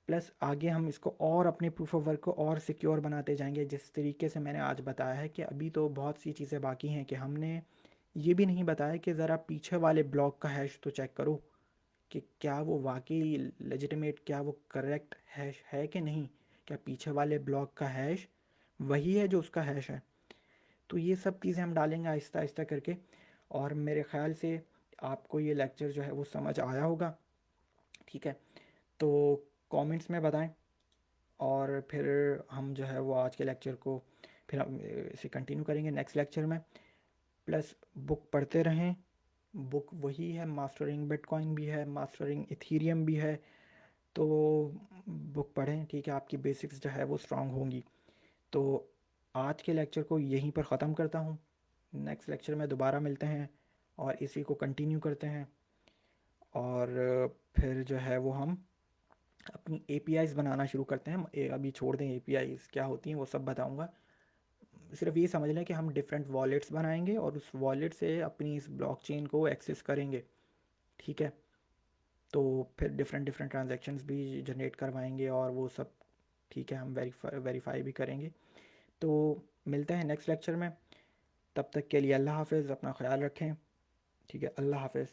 प्लस आगे हम इसको और अपने प्रूफ ऑफ वर्क को और सिक्योर बनाते जाएंगे, जिस तरीके से मैंने आज बताया है कि अभी तो बहुत सी चीज़ें बाकी हैं कि हमने ये भी नहीं बताया कि ज़रा पीछे वाले ब्लॉक का हैश तो चेक करो कि क्या वो वाकई लेजिटिमेट, क्या वो करेक्ट हैश है कि नहीं, क्या पीछे वाले ब्लॉक का हैश वही है जो उसका हैश है। तो ये सब चीज़ें हम डालेंगे आहिस्ता आहिस्ता करके, और मेरे ख़्याल से आपको ये लेक्चर जो है वो समझ आया होगा। ठीक है, तो कमेंट्स में बताएं, और फिर हम जो है वो आज के लेक्चर को फिर हम इसे कंटिन्यू करेंगे नेक्स्ट लेक्चर में। प्लस बुक पढ़ते रहें, बुक वही है, मास्टरिंग बिटकॉइन भी है, मास्टरिंग इथीरियम भी है, तो बुक पढ़ें। ठीक है, आपकी बेसिक्स जो है वो स्ट्रांग होंगी। तो आज के लेक्चर को यहीं पर ख़त्म करता हूँ, नेक्स्ट लेक्चर में दोबारा मिलते हैं और इसी को कंटिन्यू करते हैं, और फिर जो है वो हम अपनी एपीआईज़ बनाना शुरू करते हैं। अभी छोड़ दें एपीआईज़ क्या होती हैं वो सब बताऊंगा, सिर्फ ये समझ लें कि हम डिफरेंट वॉलेट्स बनाएंगे और उस वॉलेट से अपनी इस ब्लॉकचेन को एक्सेस करेंगे। ठीक है, तो फिर डिफरेंट डिफरेंट ट्रांजैक्शंस भी जनरेट करवाएंगे और वो सब। ठीक है, हम वेरीफाई भी करेंगे। तो मिलते हैं नेक्स्ट लेक्चर में, तब तक के लिए अल्लाह हाफ़िज़, अपना ख्याल रखें। ठीक है, अल्लाह हाफ़िज़।